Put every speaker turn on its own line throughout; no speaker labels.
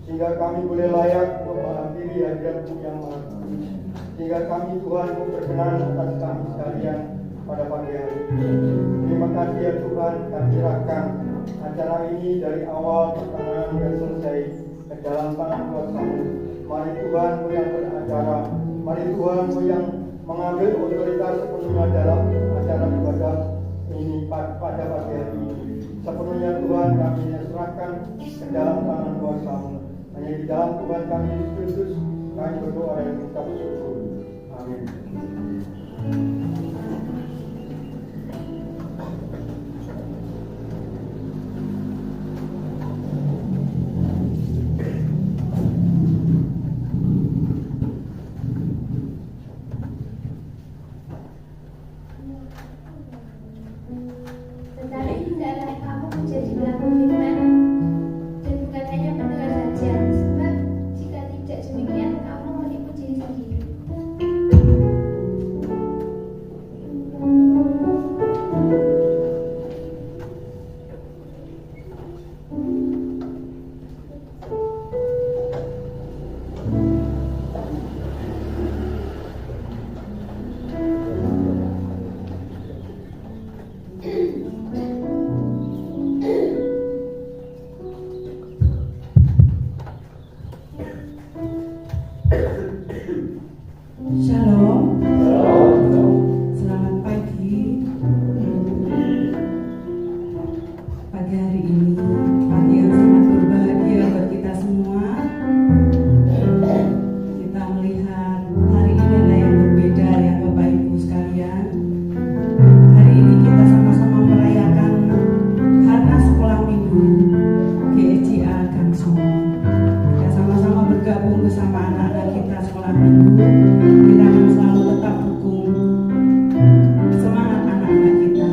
Sehingga kami boleh layak untuk menghadiri hadirat-Mu yang maha suci. Sehingga kami Tuhan berkenan atas kami sekalian pada pagi hari ini. Terima kasih ya Tuhan, kami serahkan acara ini dari awal pertengahan dan selesai ke dalam tangan kuasa-Mu. Mari Tuhan-Mu yang beracara, mari Tuhan-Mu yang mengambil otoritas sepenuhnya dalam acara ibadah ini pada pagi hari ini. Sepenuhnya Tuhan kami serahkan ke dalam tangan kuasa-Mu. Hanya di dalam Tuhan kami Yesus kami berdoa dan mengucap syukur. Amin.
bergabung bersama anak-anak kita sekolah minggu, kita akan selalu tetap dukung semangat anak-anak kita.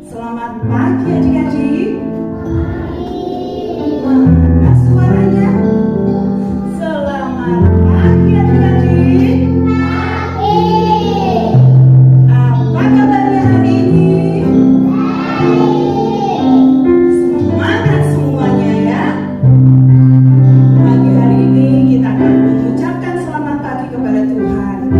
Selamat pagi adik-adik. Mana suaranya? Selamat pagi adik-adik. Apa kabarnya hari ini? Semangat semuanya ya. Pagi hari ini kita akan mengucapkan selamat pagi kepada Tuhan.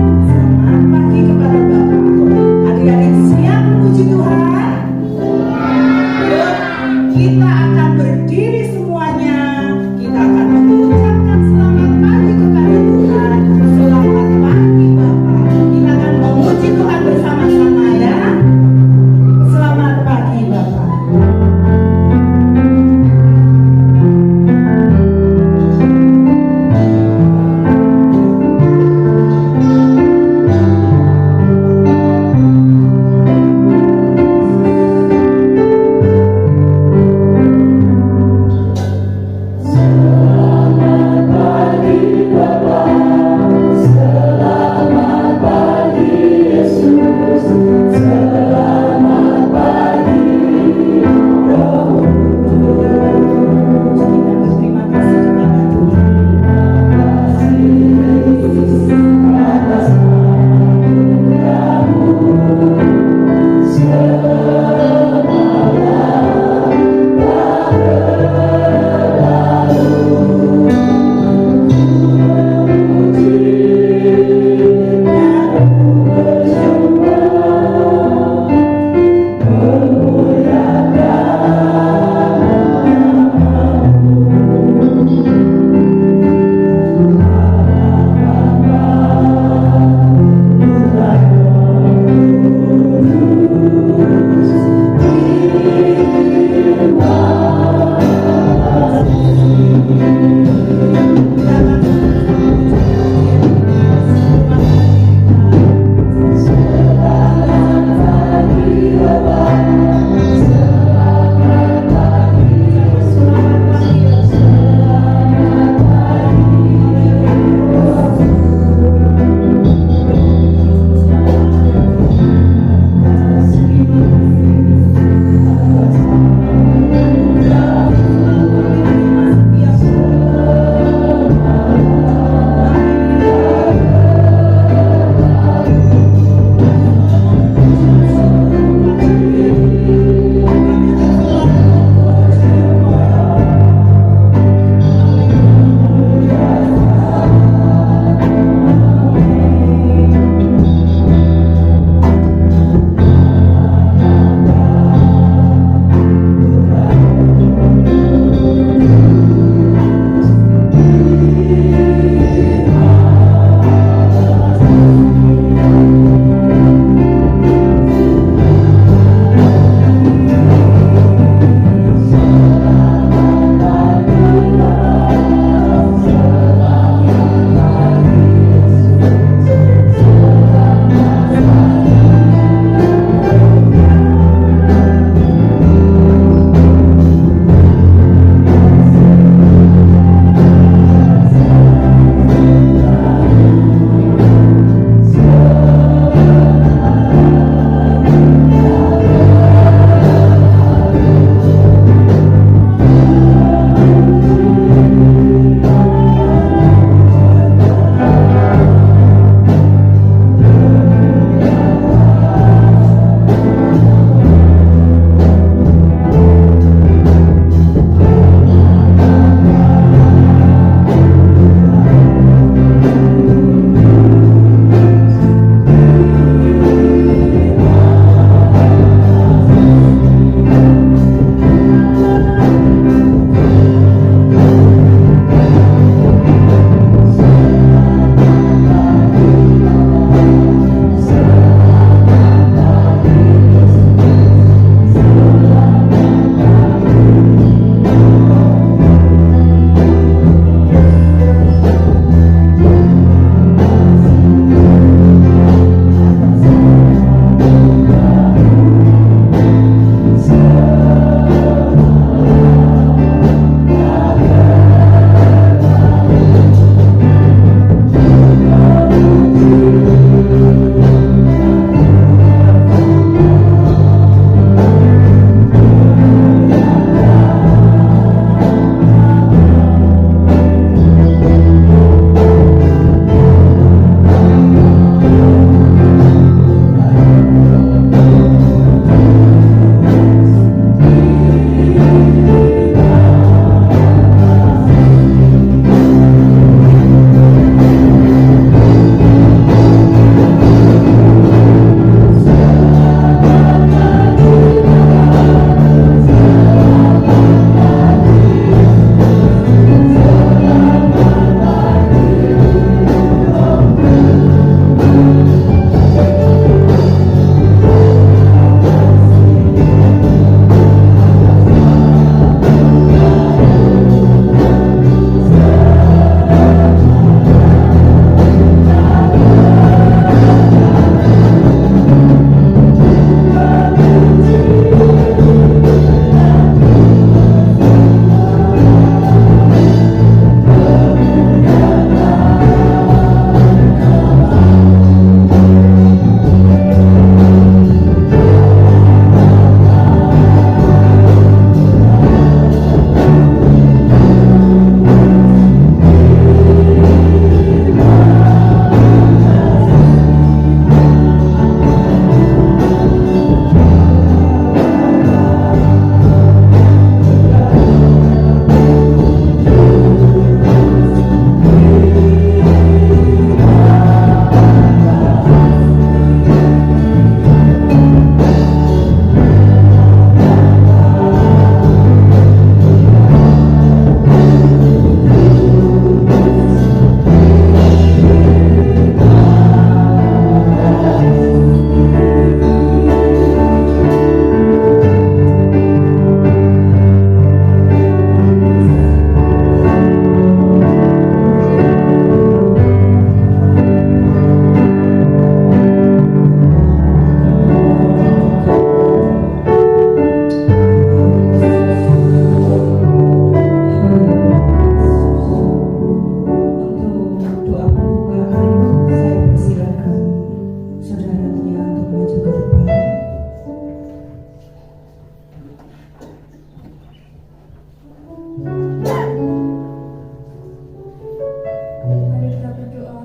Mari kita berdoa.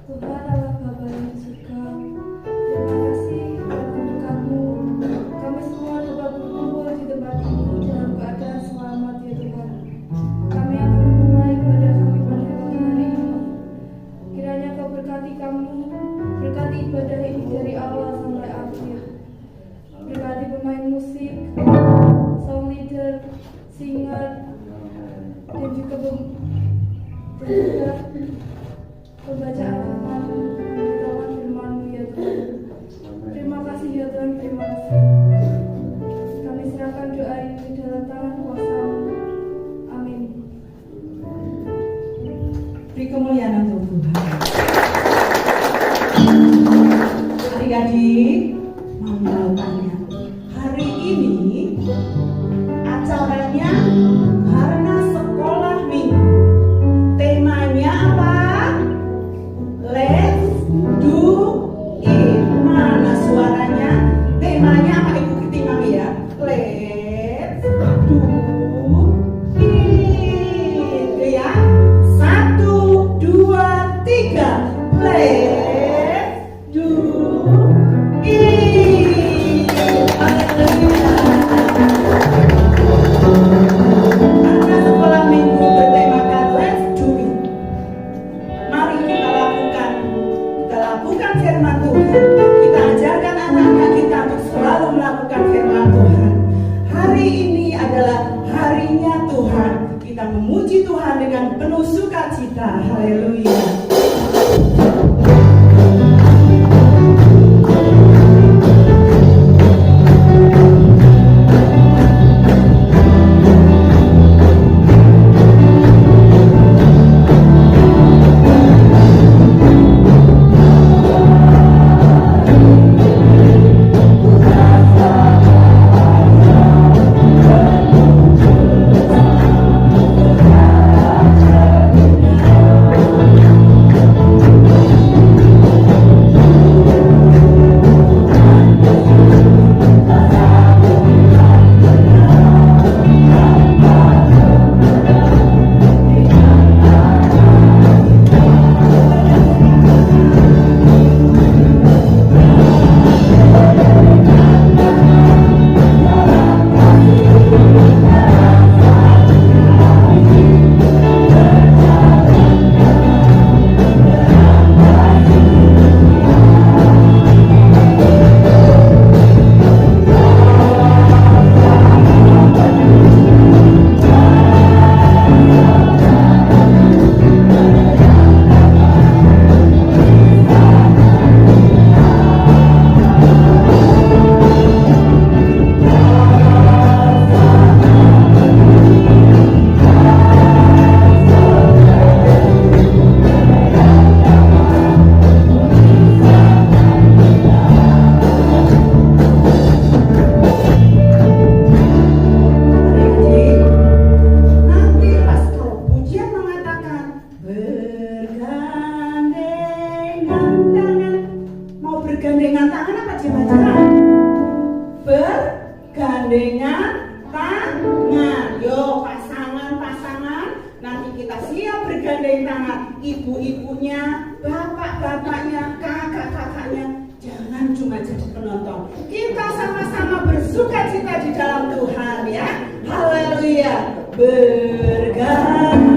Tuhan Allah Bapa yang di surga, terima kasih atas berkat-Mu. Kami semua dapat berkumpul di tempat ini dalam keadaan selamat ya Tuhan. Kami akan memulai ibadah kami pada pagi hari ini. Kiranya Kau berkati kami, berkati ibadah ini dari awal sampai akhir. Berkati pemain musik, song leader, singer, dan juga pembacaan firman-Mu, pemberitahuan firman-Mu ya Tuhan. Terima kasih ya Tuhan, terima kasih. Kami serahkan doa ini dalam tangan kuasa-Mu. Amin.
Beri kemuliaan untuk Tuhan. Adik-adik, mau tanya, hari ini acaranya karena sekolah minggu. Temanya apa? Let's do it. Mana suaranya? Temanya apa Ibu Ketimami ya? Let's do it. Ya. 1, 2, 3. Let's do it. Karena sekolah minggu bertemakan Let's do it. Mari kita lakukan firman Tuhan. Kita ajarkan anak-anak kita untuk selalu melakukan firman Tuhan. Hari ini adalah harinya Tuhan. Kita memuji Tuhan dengan penuh sukacita. Haleluya. Bergandengan tangan apa jemaat? Bergandengan tangan. Yo pasangan-pasangan, nanti kita siap bergandeng tangan. Ibu-ibunya, bapak-bapaknya, kakak-kakaknya, jangan cuma jadi penonton. Kita sama-sama bersukacita di dalam Tuhan ya. Haleluya. Bergandengan.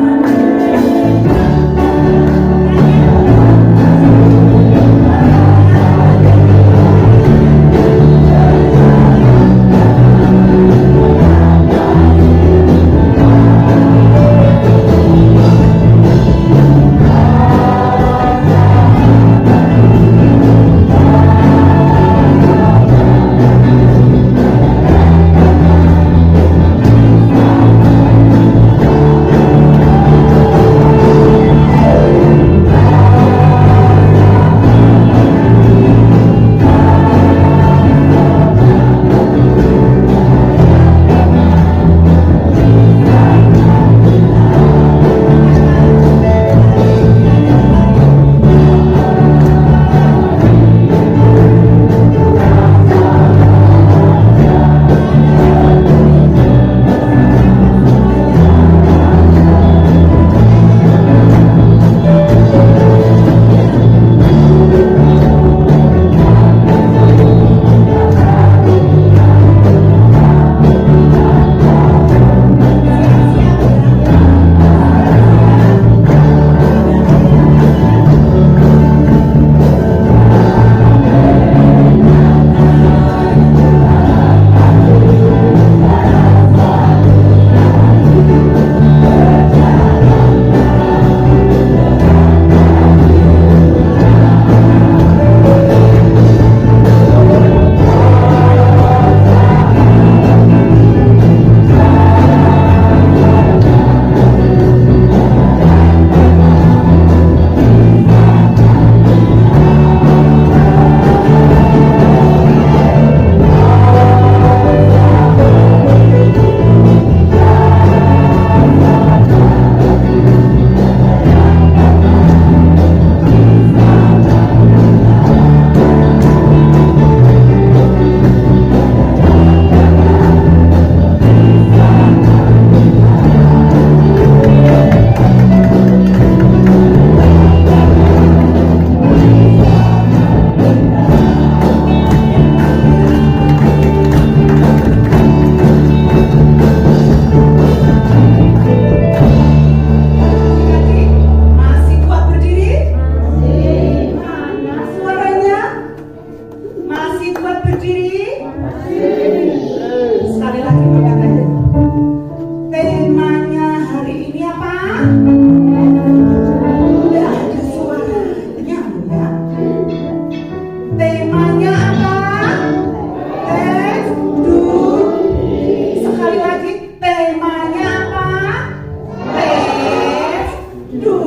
Siapa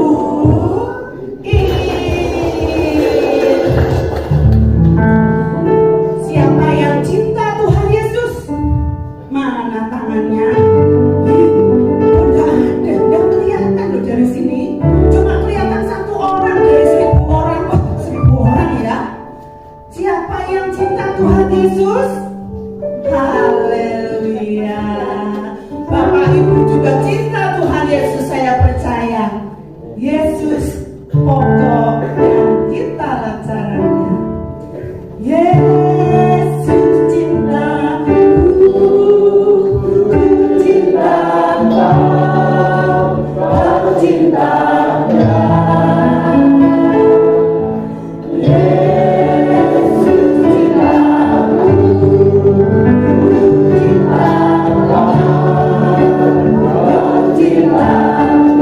yang cinta Tuhan Yesus? Mana tangannya? Nggak kelihatan loh dari sini. Cuma kelihatan satu orang dari 1000 orang. Oh, 1000 orang ya. Siapa yang cinta Tuhan Yesus? Haleluya. Bapak Ibu juga cinta Tuhan Yesus, saya percaya. Yesus pokok yang kita caranya. Yesus cintaku, ku cinta Kau, Kau cinta Dia. Yesus cintaku, ku cinta Kau, Kau cinta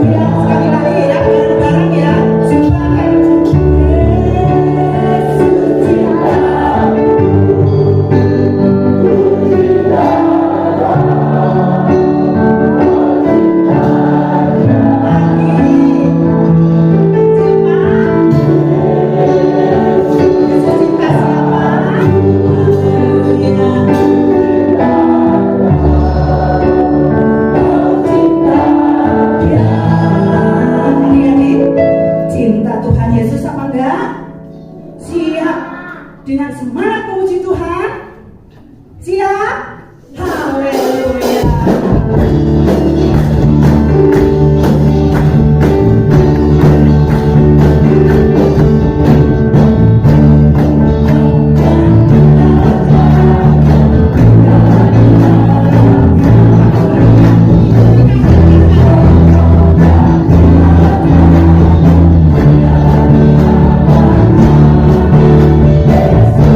Dia. Sekali lagi ya, bareng-bareng ya. Silakan. Yesus cintaku, cinta Tuhan Yesus apa enggak? Siap dengan semangat memuji Tuhan? Siap? Haleluya. Yesus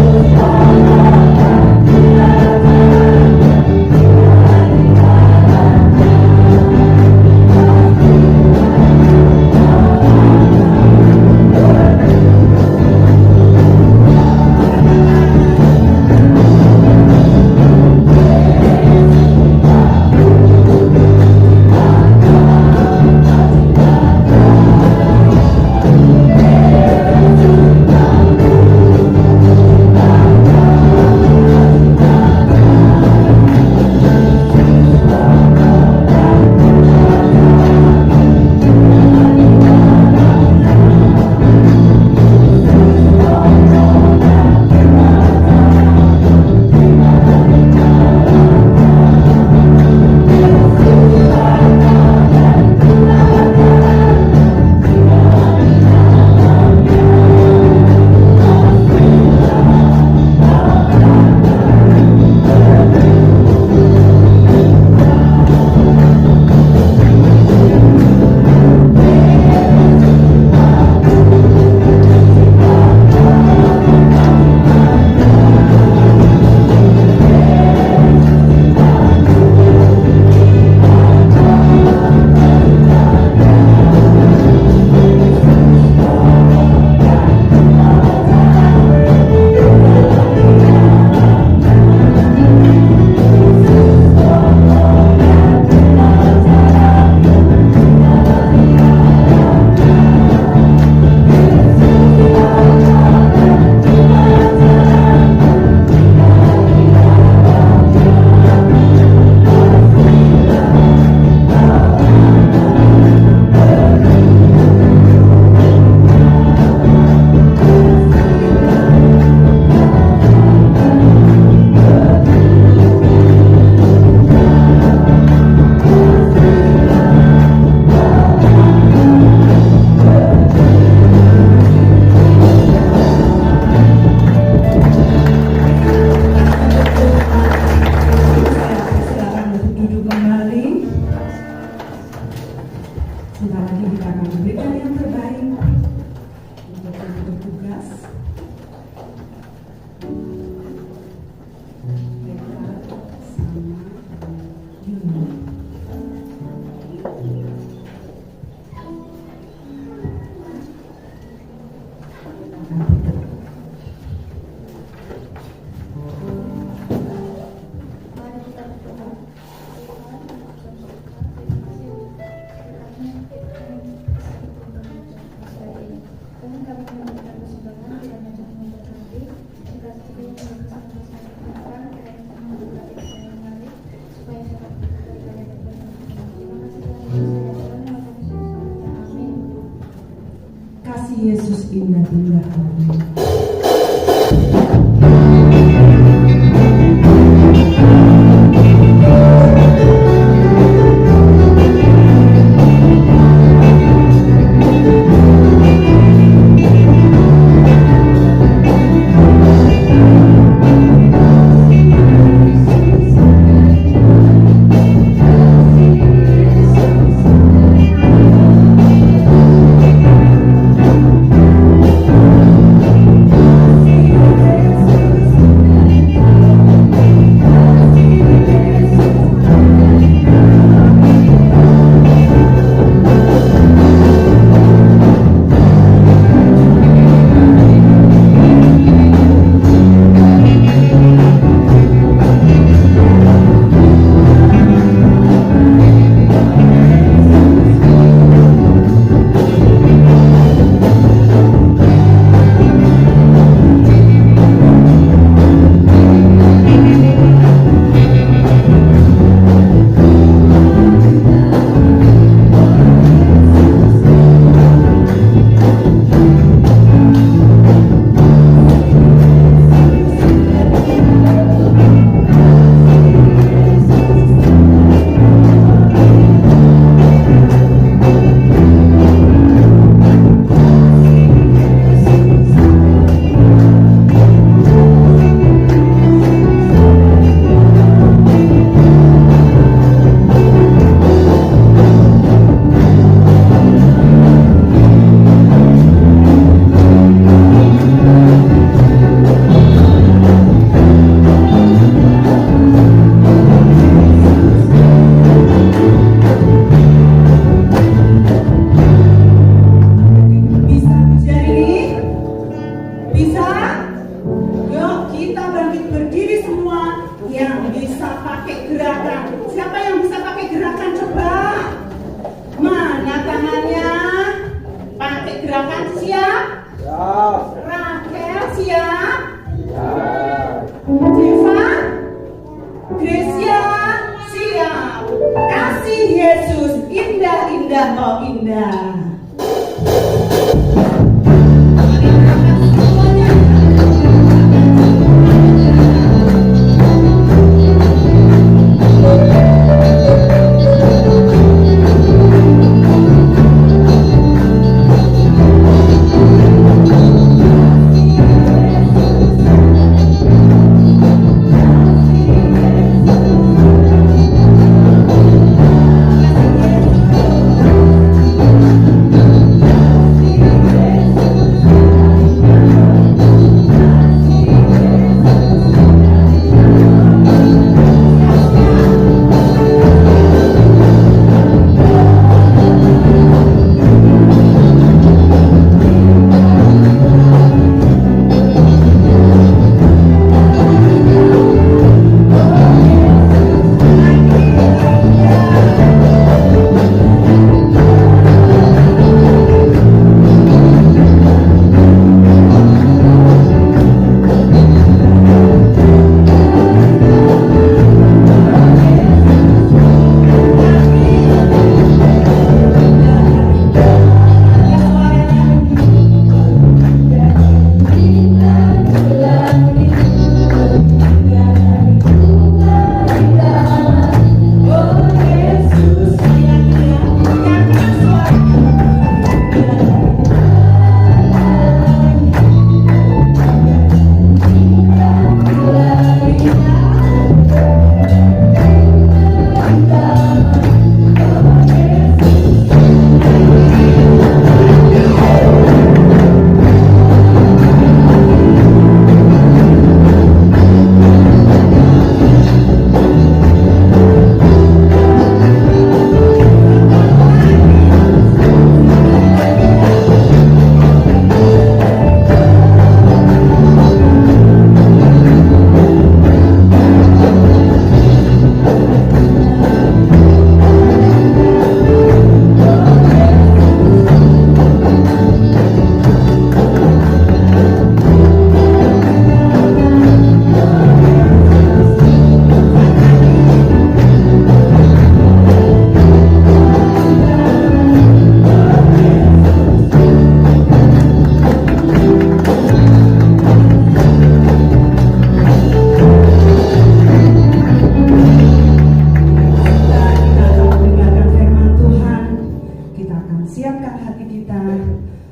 Kasih Yesus indah-indah. Amin.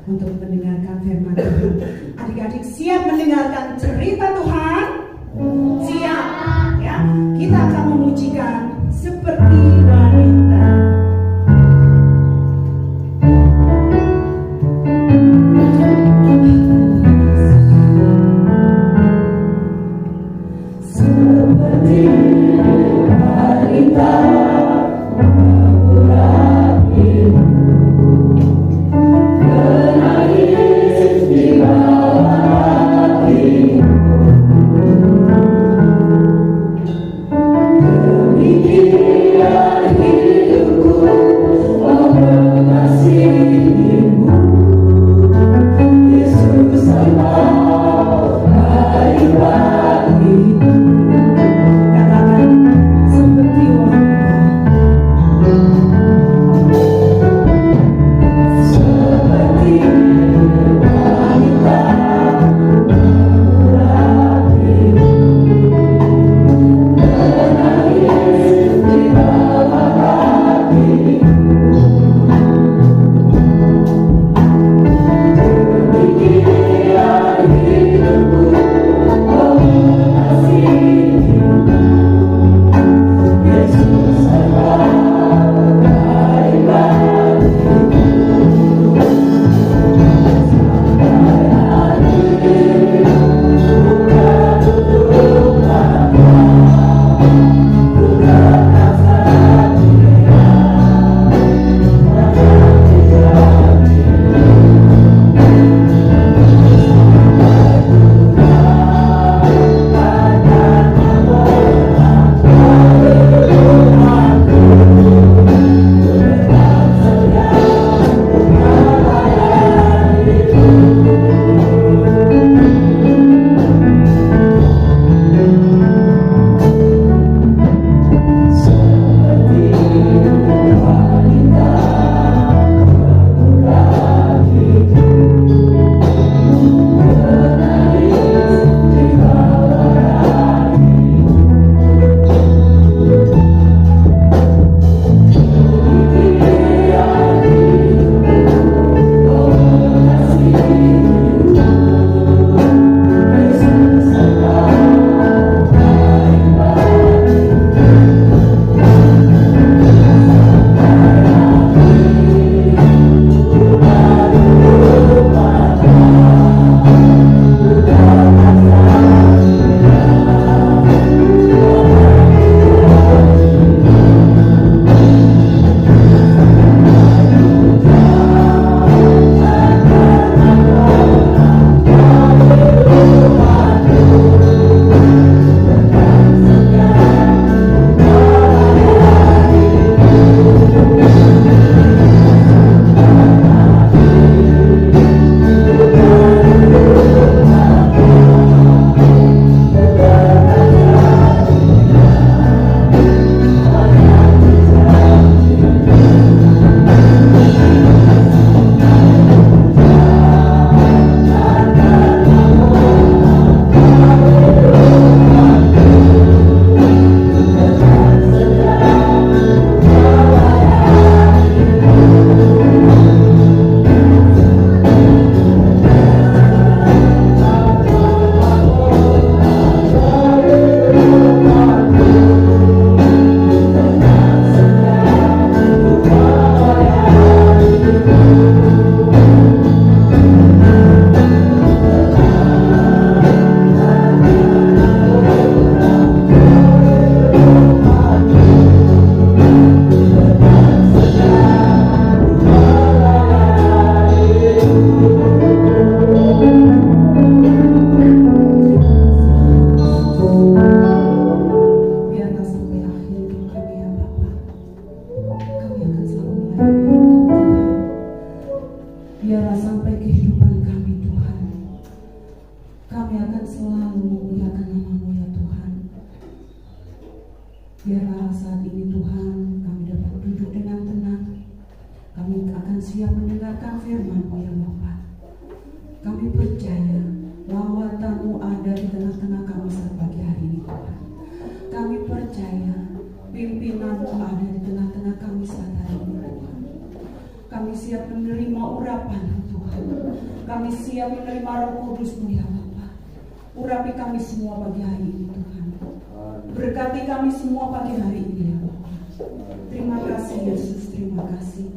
untuk mendengarkan firman Tuhan. Adik-adik siap mendengarkan cerita Tuhan? Siap, ya. Kita akan memujikan seperti wanita. Seperti wanita Biarlah saat ini Tuhan kami dapat duduk dengan tenang. Kami akan siap mendengarkan firman-Mu ya Bapa. Kami percaya bahwa Tamu ada di tengah-tengah kami saat pagi hari ini Tuhan. Kami percaya pimpinan-Mu ada di tengah-tengah kami saat hari ini Tuhan. Kami siap menerima urapan Tuhan. Kami siap menerima Roh Kudus-Mu ya Bapa. Urapi kami semua pagi hari ini Tuhan. Berkati kami semua pagi hari ini ya Bapa. Terima kasih Yesus, terima kasih.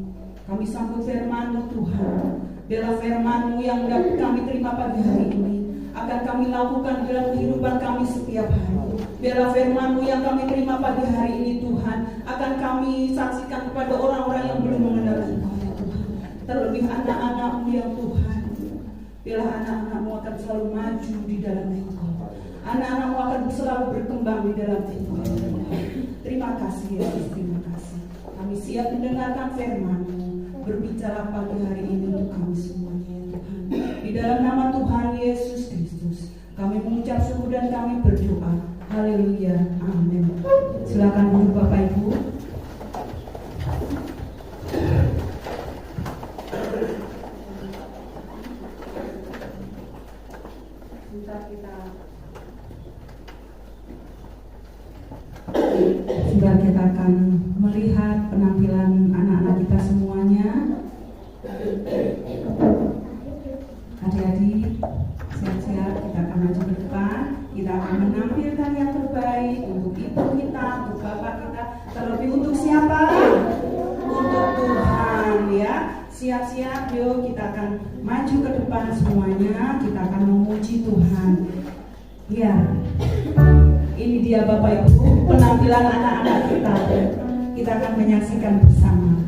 Kami sambut firman-Mu Tuhan. Biarlah firman-Mu yang dapat kami terima pagi hari ini akan kami lakukan dalam kehidupan kami setiap hari. Biarlah firman-Mu yang kami terima pagi hari ini Tuhan akan kami saksikan kepada orang-orang yang belum mengenal Engkau ya Tuhan. Terlebih anak-anak-Mu yang Tuhan. Biarlah anak-anak-Mu akan selalu maju di dalam Engkau. Anak-anak-Mu akan selalu berkembang di dalam Engkau. Terima kasih Yesus, terima kasih. Kami siap mendengarkan firman-Mu. Berbicara pagi hari ini untuk kami semuanya ya Tuhan. Di dalam nama Tuhan Yesus Kristus kami mengucap syukur dan kami berdoa. Haleluya, amin. Silakan duduk Bapak Ibu. Sebentar kita akan melihat penampilan anak-anak kita semuanya. Adik-adik, siap-siap kita akan maju ke depan. Kita akan menampilkan yang terbaik untuk ibu kita, untuk bapak kita. Terlebih untuk siapa? Untuk Tuhan ya. Siap-siap, yuk kita akan maju ke depan semuanya. Kita akan memuji Tuhan. Ya. Ini dia Bapak Ibu, penampilan anak-anak kita. Kita akan menyaksikan bersama.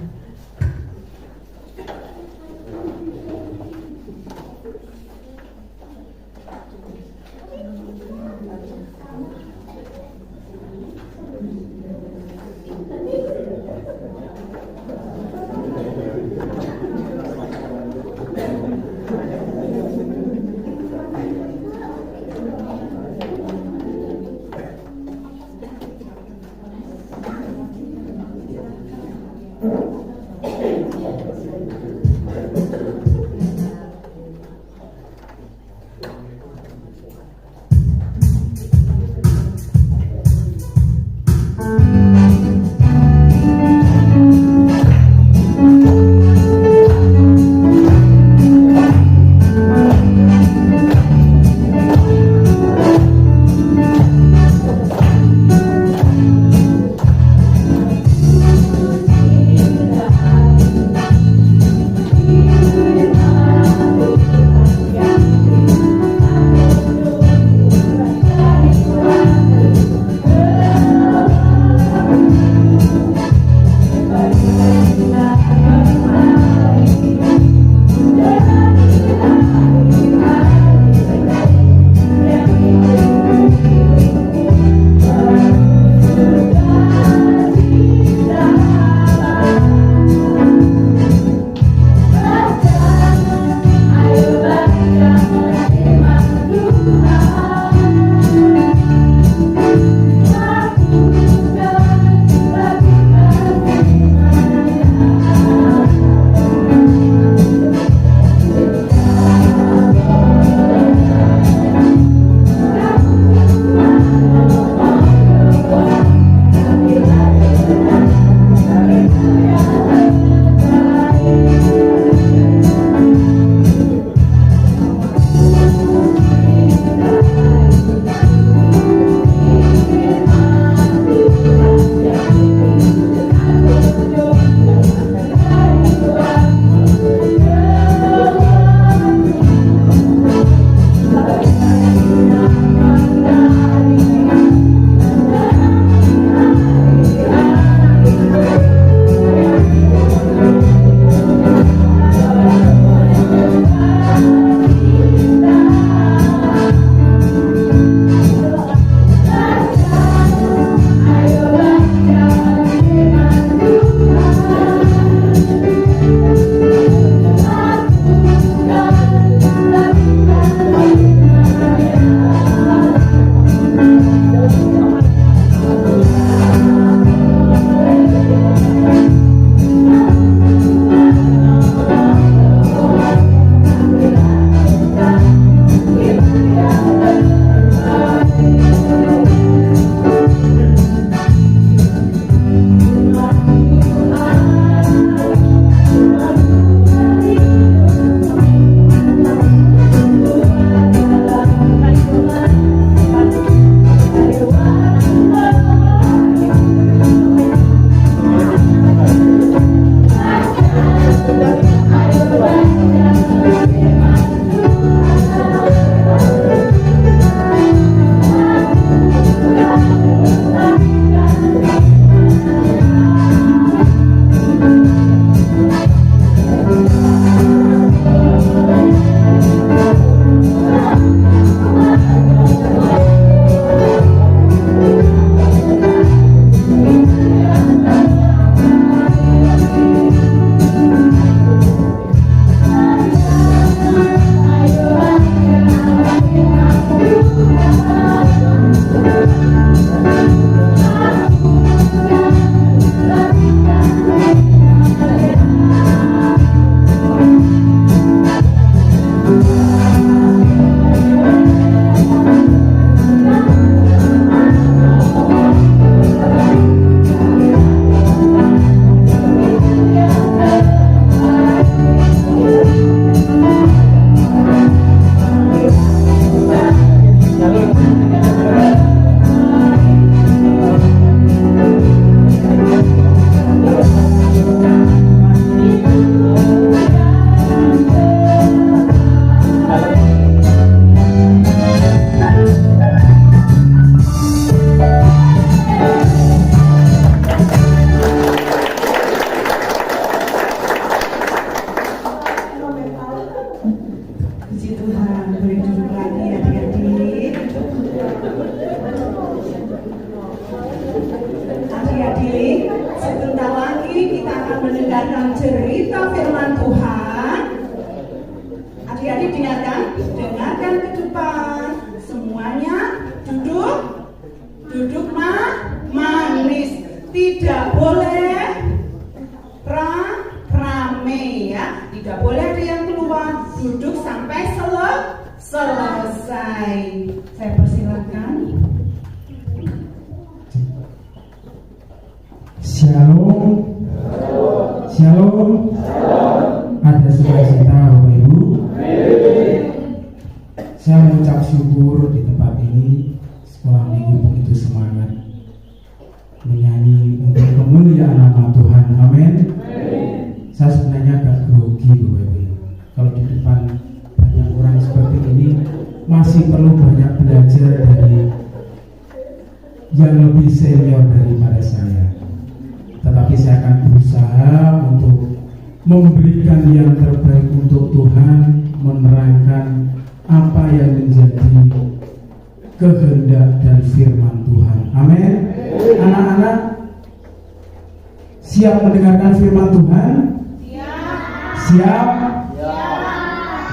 Adik-adik dengarkan ke depan. Semuanya duduk manis. Tidak boleh rame ya. Tidak boleh ada yang keluar. Duduk sampai selesai. Saya persilakan.
Shalom. Ada sukacita Bapak Ibu. Saya mengucap syukur di tempat ini. Sekolah minggu begitu semangat menyanyi untuk kemuliaan nama Tuhan. Amin. Saya sebenarnya agak grogi Bapak Ibu. Kalau di depan banyak orang seperti ini, masih perlu banyak belajar dari yang lebih senior daripada saya. Tetapi saya akan berusaha untuk memberikan yang terbaik untuk Tuhan, menerangkan apa yang menjadi kehendak dan firman Tuhan. Amin. Anak-anak siap mendengarkan firman Tuhan? Siap?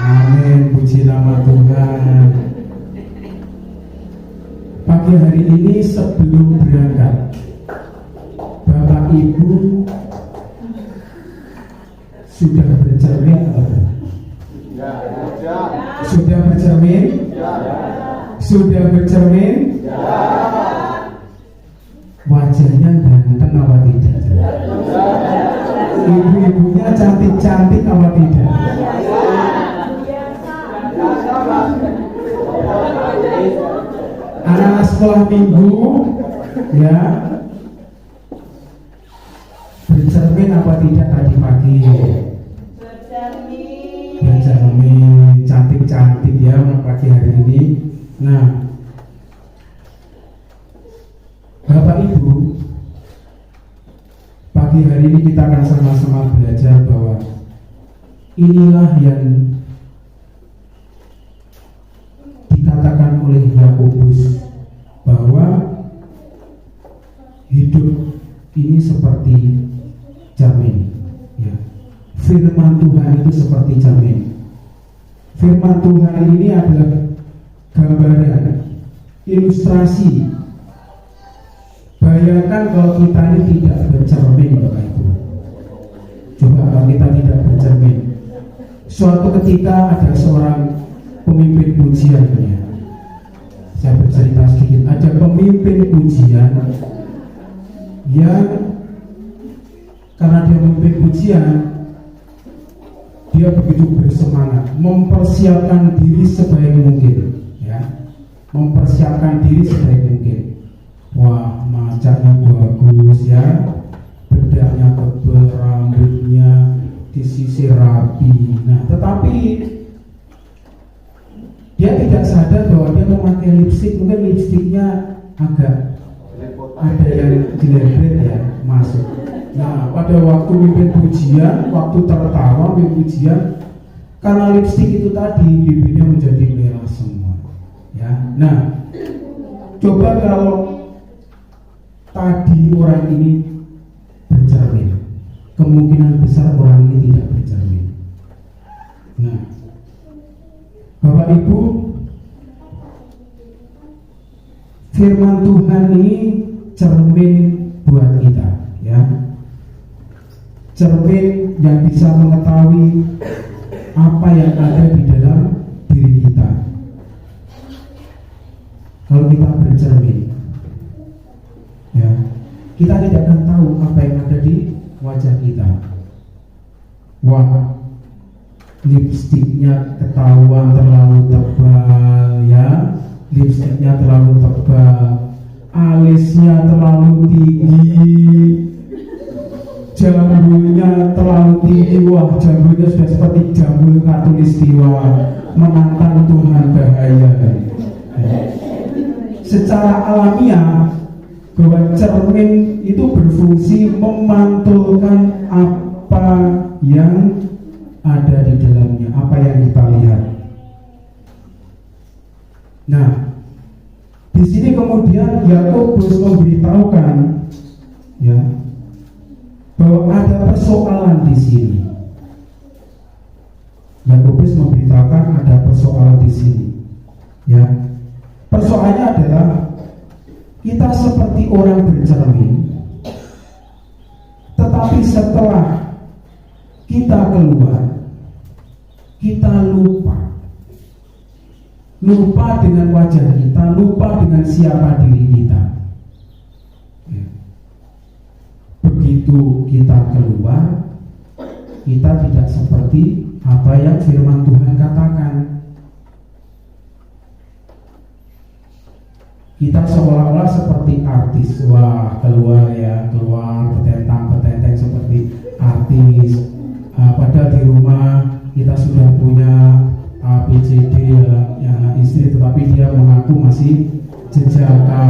Amin. Puji nama Tuhan. Pagi hari ini sebelum berangkat, Bapak Ibu sudah bercermin atau belum? Sudah bercermin? Sudah bercermin? Wajahnya ganteng apa tidak? Ibu-ibunya cantik-cantik apa tidak? Anak-anak sekolah minggu ya, bercermin apa tidak tadi pagi? Bercermin, cantik-cantik ya pagi hari ini. Nah, Bapak Ibu, pagi hari ini kita akan sama-sama belajar bahwa inilah yang dikatakan oleh Yakobus bahwa hidup ini seperti cermin ya. Firman Tuhan itu seperti cermin. Firman Tuhan ini adalah gambaran, ilustrasi. Bayangkan kalau kita ini tidak bercermin Bapak Ibu. Coba kalau kita tidak bercermin. Suatu ketika ada seorang pemimpin pujian ya. Saya bercerita sedikit. Ada pemimpin pujian yang karena dia memimpin pujian, dia begitu bersemangat mempersiapkan diri sebaik mungkin ya. Mempersiapkan diri sebaik mungkin. Wah, macaknya bagus ya, bedaknya tebal, rambutnya disisir rapi. Nah, tetapi dia tidak sadar bahwa dia memakai lipstik. Mungkin lipstiknya agak ada yang jelek ya masuk. Nah, pada waktu mimpin pujian, waktu tertawa mimpin pujian, karena lipstik itu tadi bibirnya menjadi merah semua. Ya, nah, coba kalau tadi orang ini bercermin, kemungkinan besar orang ini tidak bercermin. Nah, Bapak Ibu, firman Tuhan ini cermin buat kita, ya. Cermin yang bisa mengetahui apa yang ada di dalam diri kita. Kalau kita bercermin, ya, kita tidak akan tahu apa yang ada di wajah kita. Wah, lipstiknya ketahuan terlalu tebal ya, lipstiknya terlalu tebal, alisnya terlalu tinggi, jambunya terlalu tinggi. Wah, jambunya sudah seperti jambul khatulistiwa, menantang Tuhan, bahaya. Secara alamiah, bahwa cermin itu berfungsi memantulkan apa yang ada di dalamnya, apa yang kita lihat. Nah, di sini kemudian Yakobus memberitahukan ya bahwa ada persoalan di sini. Yakobus memberitahukan orang bercermin, tetapi setelah kita keluar, kita lupa dengan wajah kita, lupa dengan siapa diri kita. Begitu kita keluar, kita tidak seperti apa yang firman Tuhan katakan. Kita seolah-olah seperti artis. Wah, keluar petentang seperti artis. Padahal di rumah kita sudah punya ABCD ya, istri, tetapi dia mengaku masih jejaka.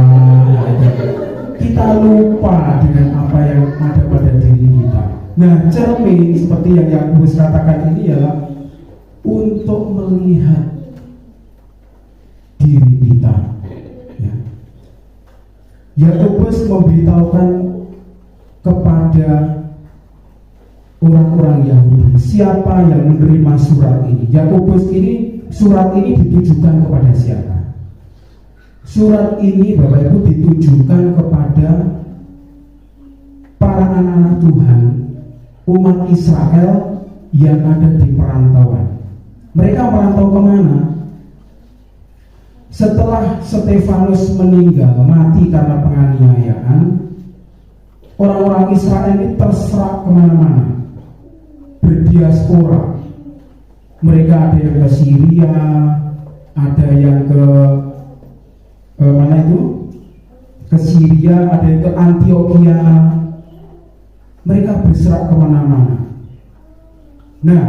Kita lupa dengan apa yang ada pada diri kita. Nah, cermin seperti yang Yakobus katakan ini ialah untuk melihat diri kita. Yakobus memberitahukan kepada orang-orang Yahudi siapa yang menerima surat ini. Surat ini ditujukan kepada siapa? Surat ini Bapak Ibu ditujukan kepada para anak-anak Tuhan, umat Israel yang ada di perantauan. Mereka merantau kemana? Setelah Stefanus meninggal, mati karena penganiayaan, orang-orang Israel ini terserak kemana-mana, berdiaspora. Mereka ada yang ke Syria, ada yang ke mana itu? Ke Syria, ada yang ke Antioquia. Mereka berserak kemana-mana. Nah,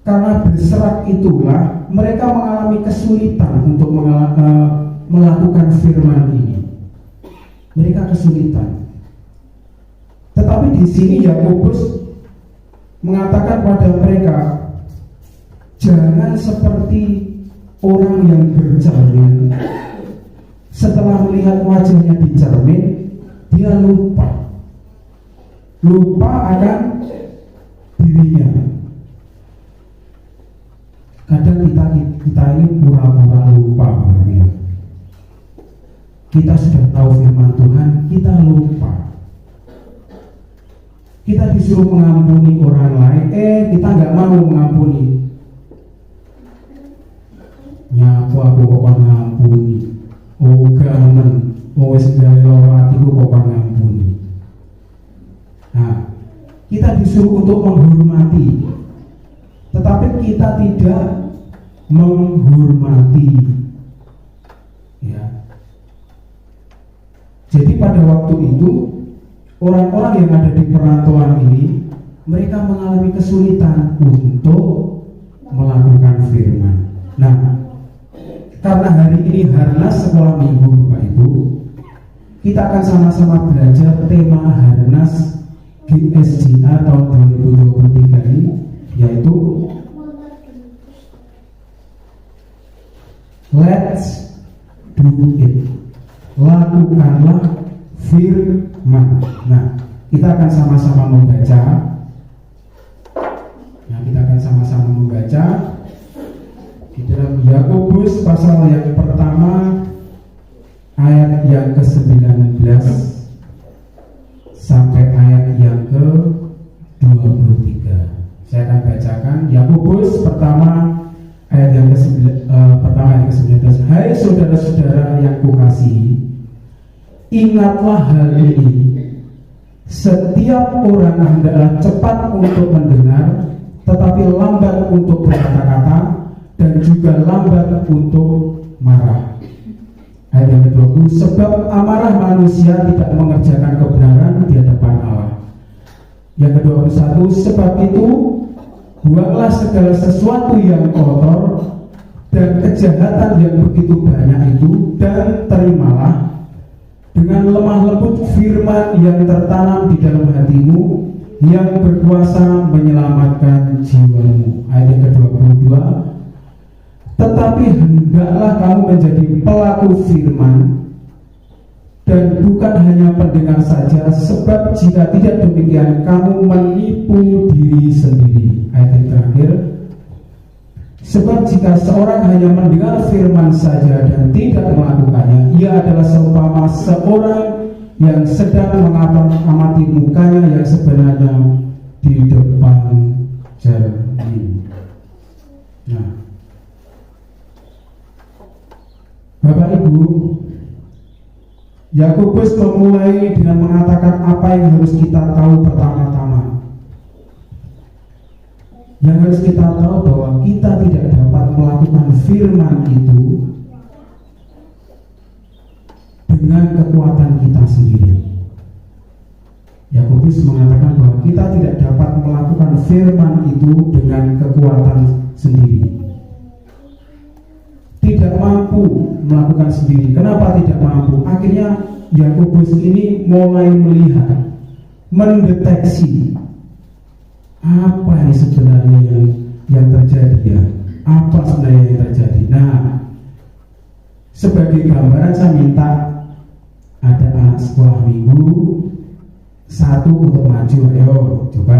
karena berserak itulah mereka mengalami kesulitan untuk melakukan firman ini. Mereka kesulitan. Tetapi di sini Yakobus mengatakan pada mereka, jangan seperti orang yang bercermin. Setelah melihat wajahnya di cermin, dia lupa akan dirinya. Kadang kita ini pura-pura lupa. Kita sudah tahu firman Tuhan, kita lupa. Kita disuruh mengampuni orang lain, kita nggak mau mengampuni. Nyaku aku kok ngampuni. Gamen, wis gawe atiku kok ngampuni. Nah, kita disuruh untuk menghormati, tetapi kita tidak menghormati. Ya. Jadi pada waktu itu orang-orang yang ada di perantauan ini, mereka mengalami kesulitan untuk melakukan firman. Nah, karena hari ini Harnas sekolah minggu Bapak Ibu, kita akan sama-sama belajar tema Harnas GSJA tahun 2023 ini, yaitu Let's do it. Lakukanlah firman. Nah, kita akan sama-sama membaca. Di dalam Yakobus pasal yang pertama ayat yang ke-19 sampai ayat yang ke-23. Saya akan bacakan Yakobus pertama ayat yang ke-19. Hai saudara-saudara yang kukasihi, ingatlah hal ini. Setiap orang hendaklah cepat untuk mendengar, tetapi lambat untuk berkata-kata, dan juga lambat untuk marah. Ayat yang ke-20, sebab amarah manusia tidak mengerjakan kebenaran di hadapan Allah. Yang ke-21, sebab itu buanglah segala sesuatu yang kotor dan kejahatan yang begitu banyak itu, dan terimalah dengan lemah lembut firman yang tertanam di dalam hatimu, yang berkuasa menyelamatkan jiwamu. Ayat yang ke-22, tetapi hendaklah kamu menjadi pelaku firman dan bukan hanya pendengar saja, sebab jika tidak demikian kamu menipu diri sendiri. Ayat yang terakhir, Sebab jika seorang hanya mendengar firman saja dan tidak melakukannya, ia adalah seumpama seorang yang sedang mengamati mukanya yang sebenarnya di depan cermin. Nah, Bapak Ibu, Yakobus memulai dengan mengatakan apa yang harus kita tahu pertama-tama. Yang harus kita tahu bahwa kita tidak dapat melakukan firman itu dengan kekuatan kita sendiri. Yakobus mengatakan bahwa kita tidak dapat melakukan firman itu dengan kekuatan sendiri. Tidak mampu melakukan sendiri. Kenapa tidak mampu? Akhirnya Yakobus ini mulai melihat, mendeteksi apa ini sebenarnya yang terjadi ya? Apa sebenarnya yang terjadi? Nah, sebagai gambaran saya minta ada anak sekolah minggu satu untuk maju. Ayo coba,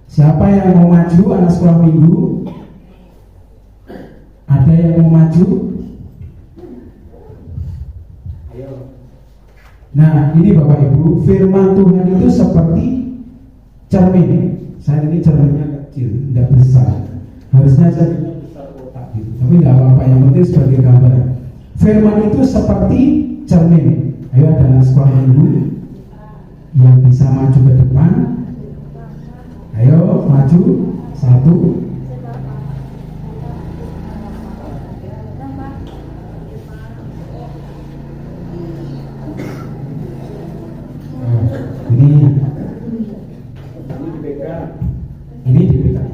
siapa yang mau maju anak sekolah minggu? Ada yang mau maju? Ayo. Nah, ini Bapak Ibu, firman Tuhan itu seperti cermin. Saya ini cerminnya kecil, tidak besar. Harusnya cerminnya besar kotak gitu. Tapi tidak apa-apa, yang penting sebagai gambaran. Firman itu seperti cermin. Ayo ada anak sekolah minggu yang bisa maju ke depan. Ayo maju, satu. Ini dipegang.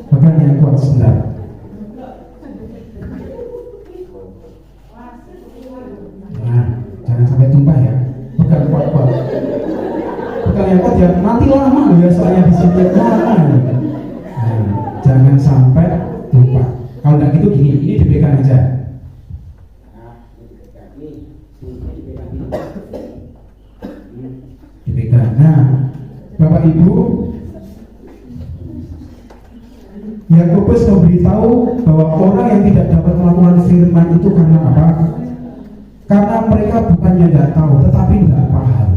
Pegang yang kuat sebentar. Nah, jangan sampai tumpah ya. Pegang kuat-kuat. Pegang yang kuat ya. Nanti lama ya soalnya di sini lama. Nah, jangan sampai tumpah. Kalau tidak gitu gini, ini dipegang aja. Dipegang. Nah, Bapak Ibu, Yakobus memberitahu bahwa orang yang tidak dapat melakukan firman itu karena apa? Karena mereka bukannya tidak tahu, tetapi tidak paham.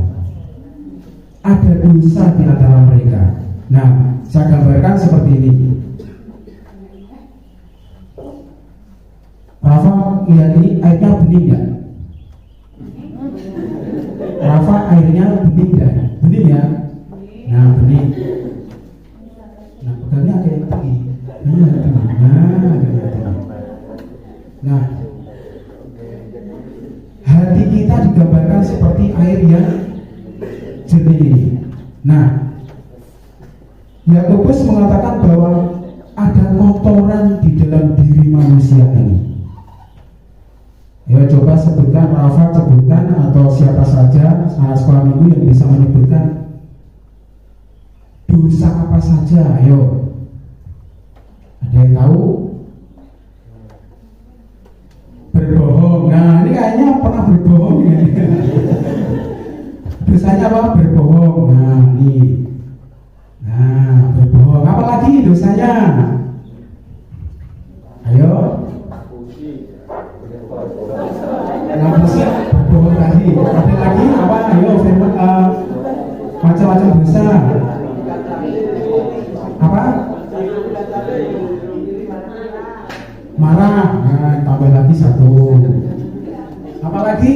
Ada dosa di antara mereka. Nah, saya gambarkan seperti ini. Rafa lihat ini, airnya bening nggak? Rafa airnya bening nggak? Bening ya? Nah, bening. Nah, pegangnya agak yang tinggi. Nah, hati kita digambarkan seperti air yang jernih ini. Nah, Yakobus mengatakan bahwa ada kotoran di dalam diri manusia ini. Ya, coba sebutkan, Rafa sebutkan, atau siapa saja anak sekolah minggu yang bisa menyebutkan dosa apa saja. Ayo, ada yang tahu? Berbohong. Nah, ini kayaknya pernah berbohong ya. Dosanya apa? Berbohong. Nah, ini. Nah, berbohong. Apa lagi dosanya? Ayo. Ngapusi berbohong tadi. Ada lagi apa? Ayo, firman macam-macam dosa. Apa? Marah. Nah, tambah lagi satu. Apa lagi?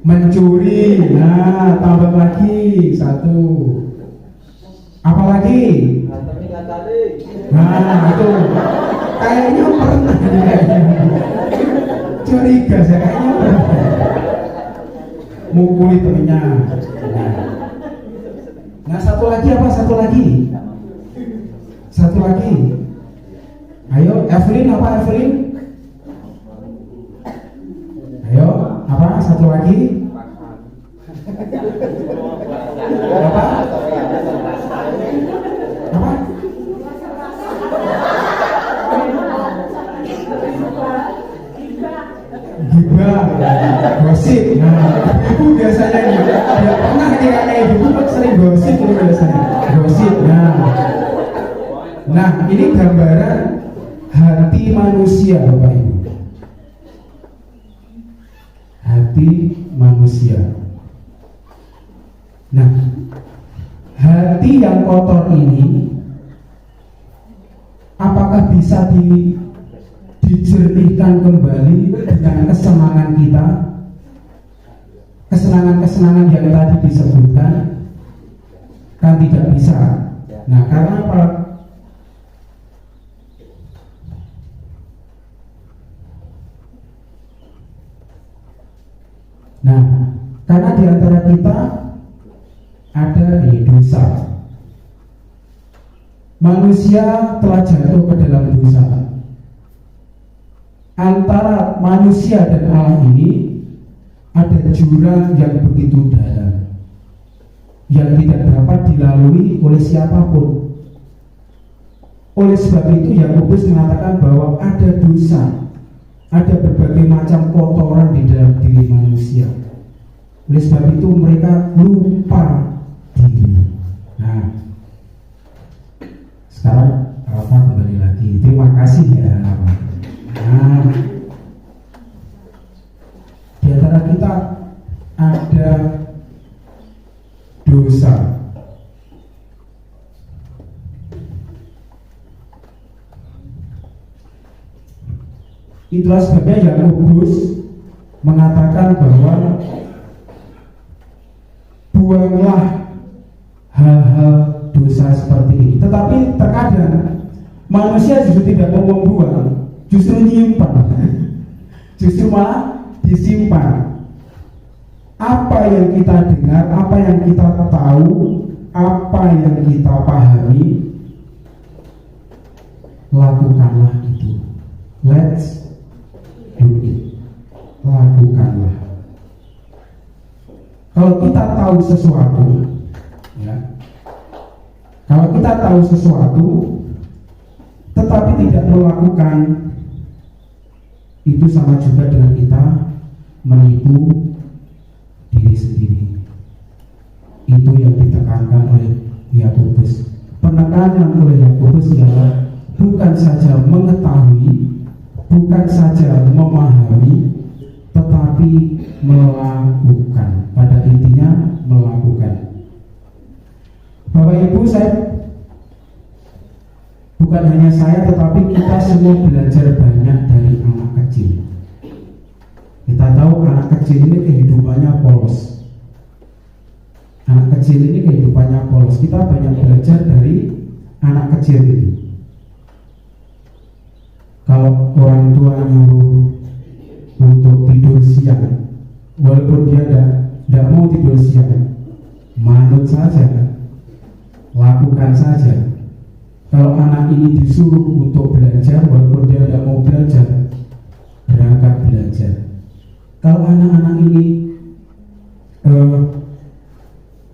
Mencuri. Nah, tambah lagi satu. Apa lagi? Nah, itu kayaknya pernah. Curiga saya kayaknya pernah. Mukuli temennya. Nah, satu lagi apa? Satu lagi. Satu lagi. Ayo, Evelyn, apa Evelyn? Ayo, apa? Satu lagi. Apa? Apa? Gibah. gosip. Nah, ibu biasanya nih, ya pernah nih kakak ibu kan sering gosip itu biasanya, gosip. Nah ini gambaran hati manusia, Bapak Ibu. Hati manusia. Nah, hati yang kotor ini apakah bisa dijernihkan kembali dengan kesenangan kita, kesenangan-kesenangan yang tadi disebutkan? Kan tidak bisa. Nah, karena apa? Nah, karena di antara kita ada dosa. Manusia telah jatuh ke dalam dosa. Antara manusia dan Allah ini ada jurang yang begitu dalam, yang tidak dapat dilalui oleh siapapun. Oleh sebab itu Yakobus mengatakan bahwa ada dosa, ada berbagai macam kotoran di dalam diri manusia. Oleh sebab itu mereka lupa diri. Nah, sekarang Rafa kembali lagi. Terima kasih ya Rafa. Nah, di antara kita ada dosa. Itulah sebabnya Yakobus mengatakan bahwa buanglah hal-hal dosa seperti ini. Tetapi terkadang manusia justru tidak mau membuang, justru menyimpan, justru malah disimpan. Apa yang kita dengar, apa yang kita tahu, apa yang kita pahami, lakukanlah itu. Let's do it. Lakukanlah. Kalau kita tahu sesuatu, ya, kalau kita tahu sesuatu, tetapi tidak melakukan, itu sama juga dengan kita menipu diri sendiri. Itu yang ditekankan oleh Yakobus. Penekanan oleh Yakobus ialah bukan saja mengetahui, bukan saja memahami, tetapi melakukan. Pada intinya melakukan. Bapak Ibu, bukan hanya saya, tetapi kita semua belajar banyak dari anak kecil. Kita tahu anak kecil ini kehidupannya polos. Anak kecil ini kehidupannya polos. Kita banyak belajar dari anak kecil ini. Kalau orang tua nyuruh untuk tidur siang, walaupun dia tidak mau tidur siang, manut saja, lakukan saja. Kalau anak ini disuruh untuk belajar, walaupun dia tidak mau belajar, berangkat belajar. Kalau anak-anak ini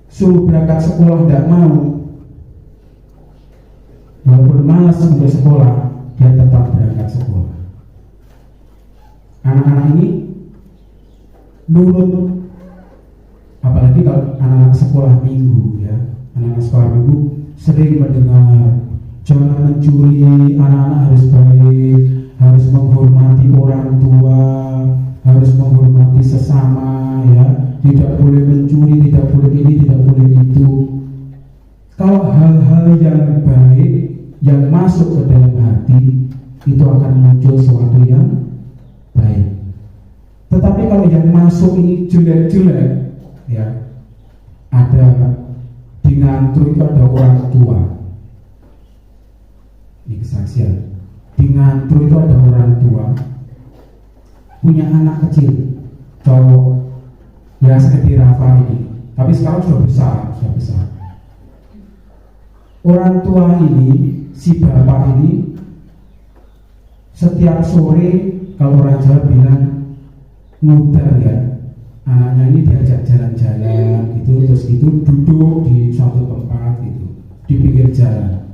suruh berangkat sekolah tidak mau, walaupun malas untuk sekolah, dia tetap berangkat sekolah. Anak-anak ini nurut, apalagi kalau anak-anak sekolah minggu, ya, anak-anak sekolah minggu sering mendengar jangan mencuri, anak-anak harus baik, harus menghormati orang tua, harus menghormati sesama, ya, tidak boleh mencuri, tidak boleh ini, tidak boleh itu. Kalau hal-hal yang baik yang masuk ke dalam hati, itu akan muncul sesuatu yang baik. Tetapi kalau yang masuk ini jelek-jelek, ya, ada di ngantuk itu ada orang tua. Ini kesaksian. Di ngantuk itu ada orang tua punya anak kecil, cowok, ya seperti Rafa ini. Tapi sekarang sudah besar. Orang tua ini, si bapak ini, setiap sore kalau orang Jawa bilang ngudar, ya, anaknya ini diajak jalan-jalan gitu, terus itu duduk di suatu tempat gitu, di pinggir jalan.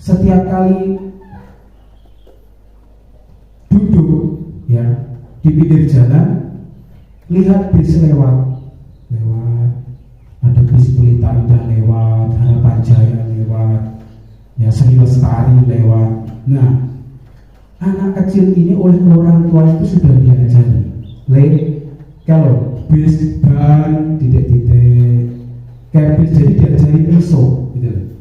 Setiap kali duduk, ya, di pinggir jalan, lihat bis lewat, ada bis Pelita Indah lewat, Harapan Jaya lewat, ya Sri Lestari lewat. Nah, anak kecil ini oleh orang tua itu sudah diajari, kalau bis ban titik-titik, kayak bis jadi diajari iso, gitu.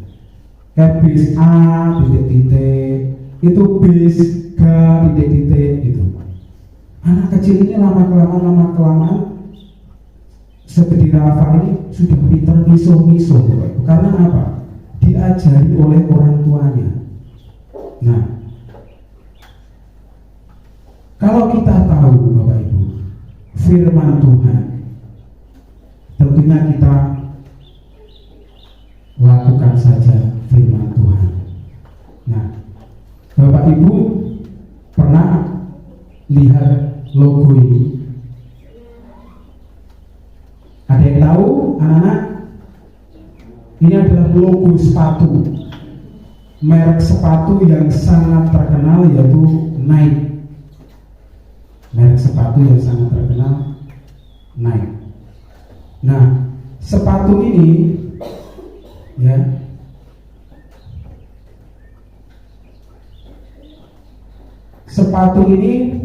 Kayak bis A titik-titik, itu bis G titik-titik, gitu. Anak kecil ini lama kelamaan seperti Rafa ini sudah pintar miso-miso, karena apa? Diajari oleh orang tuanya. Nah, kalau kita tahu Bapak Ibu firman Tuhan, tentunya kita lakukan saja firman Tuhan. Nah, Bapak Ibu pernah lihat logo ini? Ada yang tahu, anak-anak? Ini adalah logo sepatu, merek sepatu yang sangat terkenal, yaitu Nike. Merek sepatu yang sangat terkenal, Nike. Nah, sepatu ini, ya, sepatu ini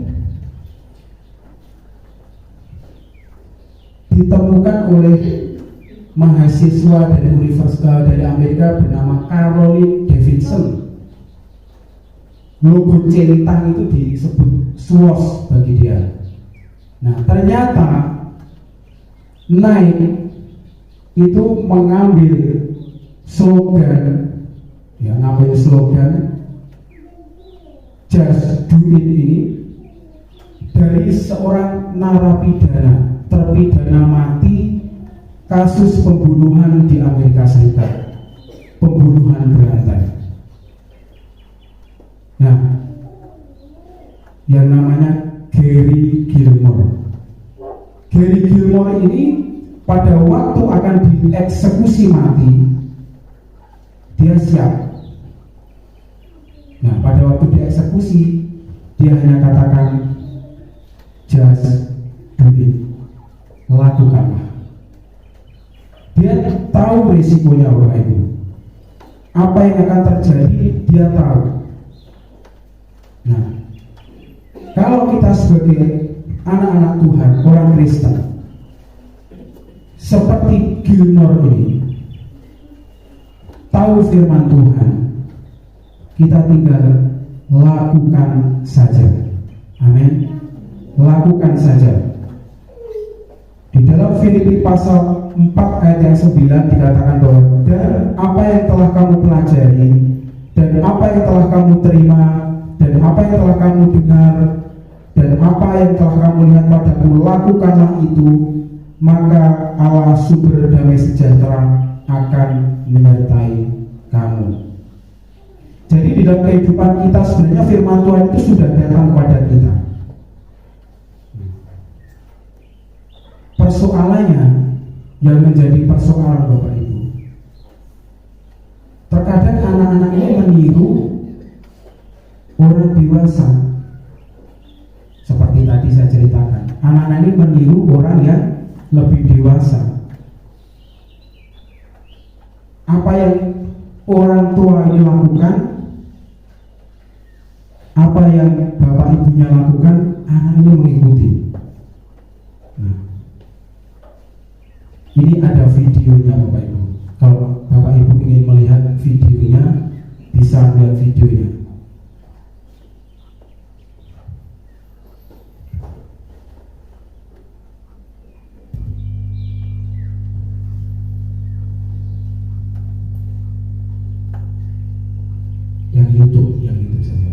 ditemukan oleh mahasiswa dari Universitas dari Amerika bernama Caroline Davidson. Logo centang itu disebut swoosh bagi dia. Nah, ternyata Nike itu mengambil slogan, ya, ngambil slogan Just Do It ini dari seorang narapidana terpidana mati kasus pembunuhan di Amerika Serikat, pembunuhan berantai. Nah, yang namanya Gary Gilmore. Gary Gilmore ini pada waktu akan dieksekusi mati, dia siap. Nah, pada waktu dieksekusi, dia hanya katakan, just do it, lakukanlah. Dia tahu risikonya, Bapak Ibu. Apa yang akan terjadi, dia tahu. Nah, kalau kita sebagai anak-anak Tuhan, orang Kristen, seperti Gilmore ini, tahu firman Tuhan, kita tinggal lakukan saja. Amin. Lakukan saja. Di dalam Filipi pasal 4 ayat yang 9 dikatakan bahwa dan apa yang telah kamu pelajari, dan apa yang telah kamu terima, dan apa yang telah kamu dengar, dan apa yang telah kamu lihat padaku, lakukanlah itu, maka Allah sumber damai sejahtera akan menyertai kamu. Jadi di dalam kehidupan kita sebenarnya firman Tuhan itu sudah datang pada kita. Persoalannya yang menjadi persoalan Bapak Ibu, terkadang anak-anak ini meniru orang dewasa. Seperti tadi saya ceritakan, anak-anak ini meniru orang yang lebih dewasa. Apa yang orang tua ini lakukan, apa yang bapak ibunya lakukan, anak ini mengikuti. Nah, ini ada videonya Bapak Ibu. Kalau Bapak Ibu ingin melihat videonya, bisa lihat videonya. Yang YouTube saja.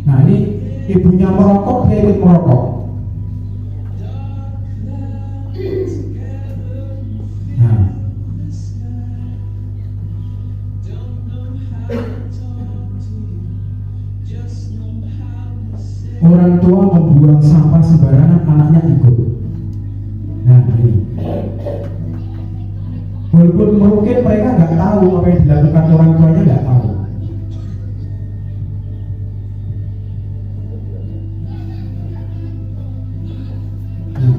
Nah, ini ibunya merokok, dia ikut merokok. tua membuang sampah sembarangan, anaknya ikut. Nah ini, walaupun mungkin mereka nggak tahu apa yang dilakukan orang tuanya, nggak tahu. Nah,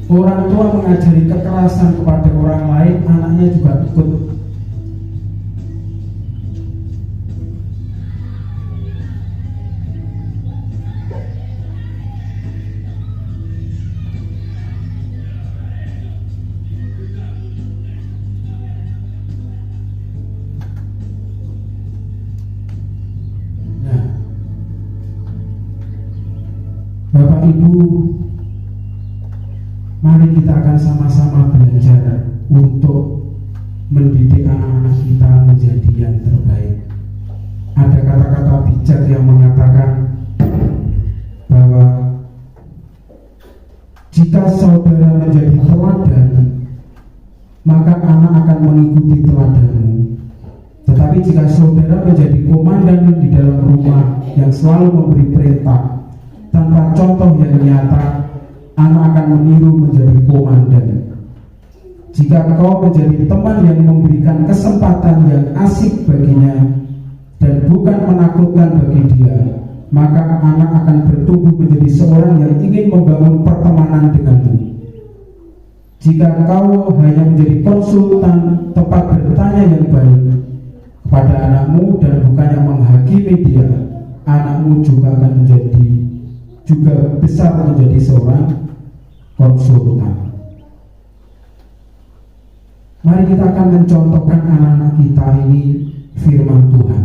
orang tua mengajari kekerasan kepada orang lain, anaknya juga ikut. Bapak Ibu, mari kita akan sama-sama belajar untuk mendidik anak-anak kita menjadi yang terbaik. Ada kata-kata bijak yang mengatakan bahwa jika saudara menjadi teladan, maka anak akan mengikuti teladanmu. Tetapi jika saudara menjadi komandan di dalam rumah yang selalu memberi perintah tanpa contoh yang nyata, anak akan meniru menjadi komandan. Jika kau menjadi teman yang memberikan kesempatan yang asik baginya dan bukan menakutkan bagi dia, maka anak akan bertumbuh menjadi seorang yang ingin membangun pertemanan denganmu. Jika kau hanya menjadi konsultan tempat bertanya yang baik kepada anakmu dan bukannya menghakimi dia, anakmu juga besar menjadi seorang konsultan. Mari kita akan mencontohkan anak-anak kita ini firman Tuhan.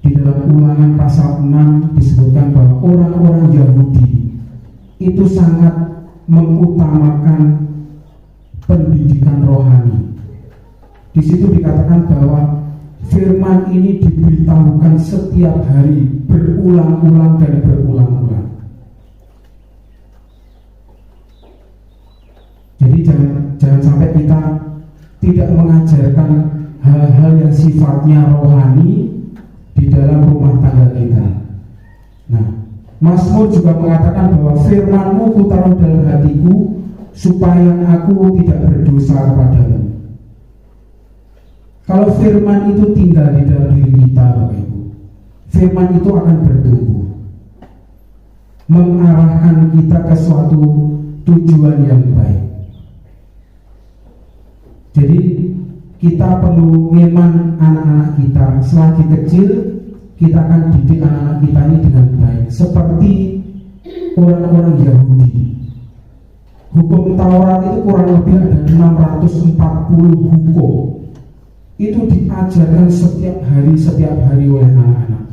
Di dalam Ulangan pasal 6 disebutkan bahwa orang-orang Yahudi itu sangat mengutamakan pendidikan rohani. Di situ dikatakan bahwa firman ini diberitahukan setiap hari, berulang-ulang dan berulang-ulang. Jadi jangan sampai kita tidak mengajarkan hal-hal yang sifatnya rohani di dalam rumah tangga kita. Nah, Mazmur juga mengatakan bahwa firman-Mu kutaruh dalam hatiku supaya aku tidak berdosa kepadamu. Kalau firman itu tinggal di dalam diri kita, Bapak Ibu, firman itu akan bertumbuh, mengarahkan kita ke suatu tujuan yang baik. Jadi kita perlu ngeman anak-anak kita selagi kecil. Kita akan didik anak-anak kita ini dengan baik, seperti orang-orang Yahudi. Hukum Taurat itu kurang lebih ada 640 hukum. Itu diajarkan setiap hari oleh anak-anak.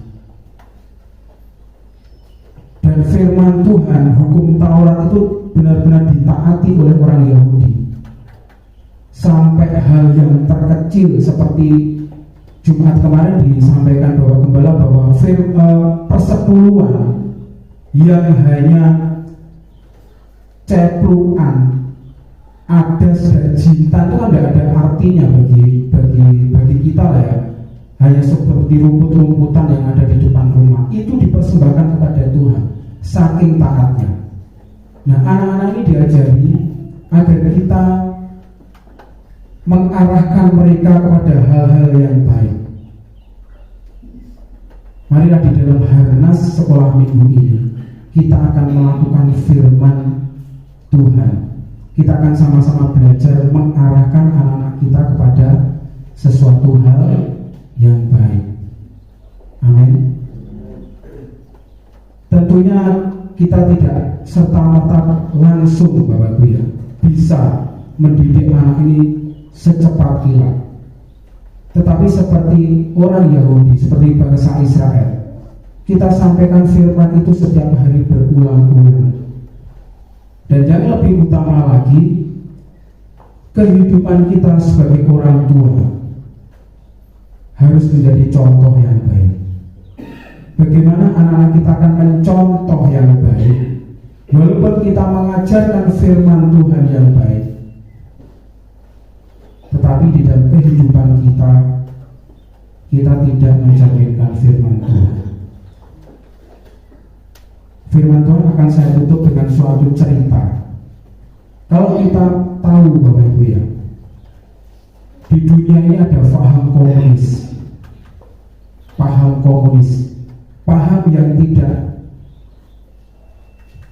Dan firman Tuhan, hukum Taurat itu benar-benar ditaati oleh orang Yahudi. Sampai hal yang terkecil seperti Jumat kemarin disampaikan bahwa gembala bahwa persepuluhan yang hanya ceplukan, adas dan jintan itu kan tidak ada artinya bagi kita lah ya. Hanya seperti rumput-rumputan yang ada di depan rumah, itu dipersembahkan kepada Tuhan saking taatnya. Nah, anak-anak ini diajari agar kita mengarahkan mereka kepada hal-hal yang baik. Marilah di dalam harnas sekolah minggu ini kita akan melakukan firman Tuhan. Kita akan sama-sama belajar mengarahkan anak-anak kita kepada sesuatu hal yang baik. Amin. Tentunya kita tidak serta-merta langsung, Bapak Ibu ya, bisa mendidik anak ini secepat kilat. Tetapi seperti orang Yahudi, seperti bangsa Israel, kita sampaikan firman itu setiap hari berulang-ulang. Dan yang lebih utama lagi, kehidupan kita sebagai orang tua harus menjadi contoh yang baik. Bagaimana anak-anak kita akan mencontoh yang baik, walaupun kita mengajarkan firman Tuhan yang baik, tetapi di dalam kehidupan kita tidak mencerminkan firman Tuhan. firman Tuhan akan saya tutup dengan suatu cerita. Kalau kita tahu Bapak Ibu ya, di dunia ini ada paham komunis, paham yang tidak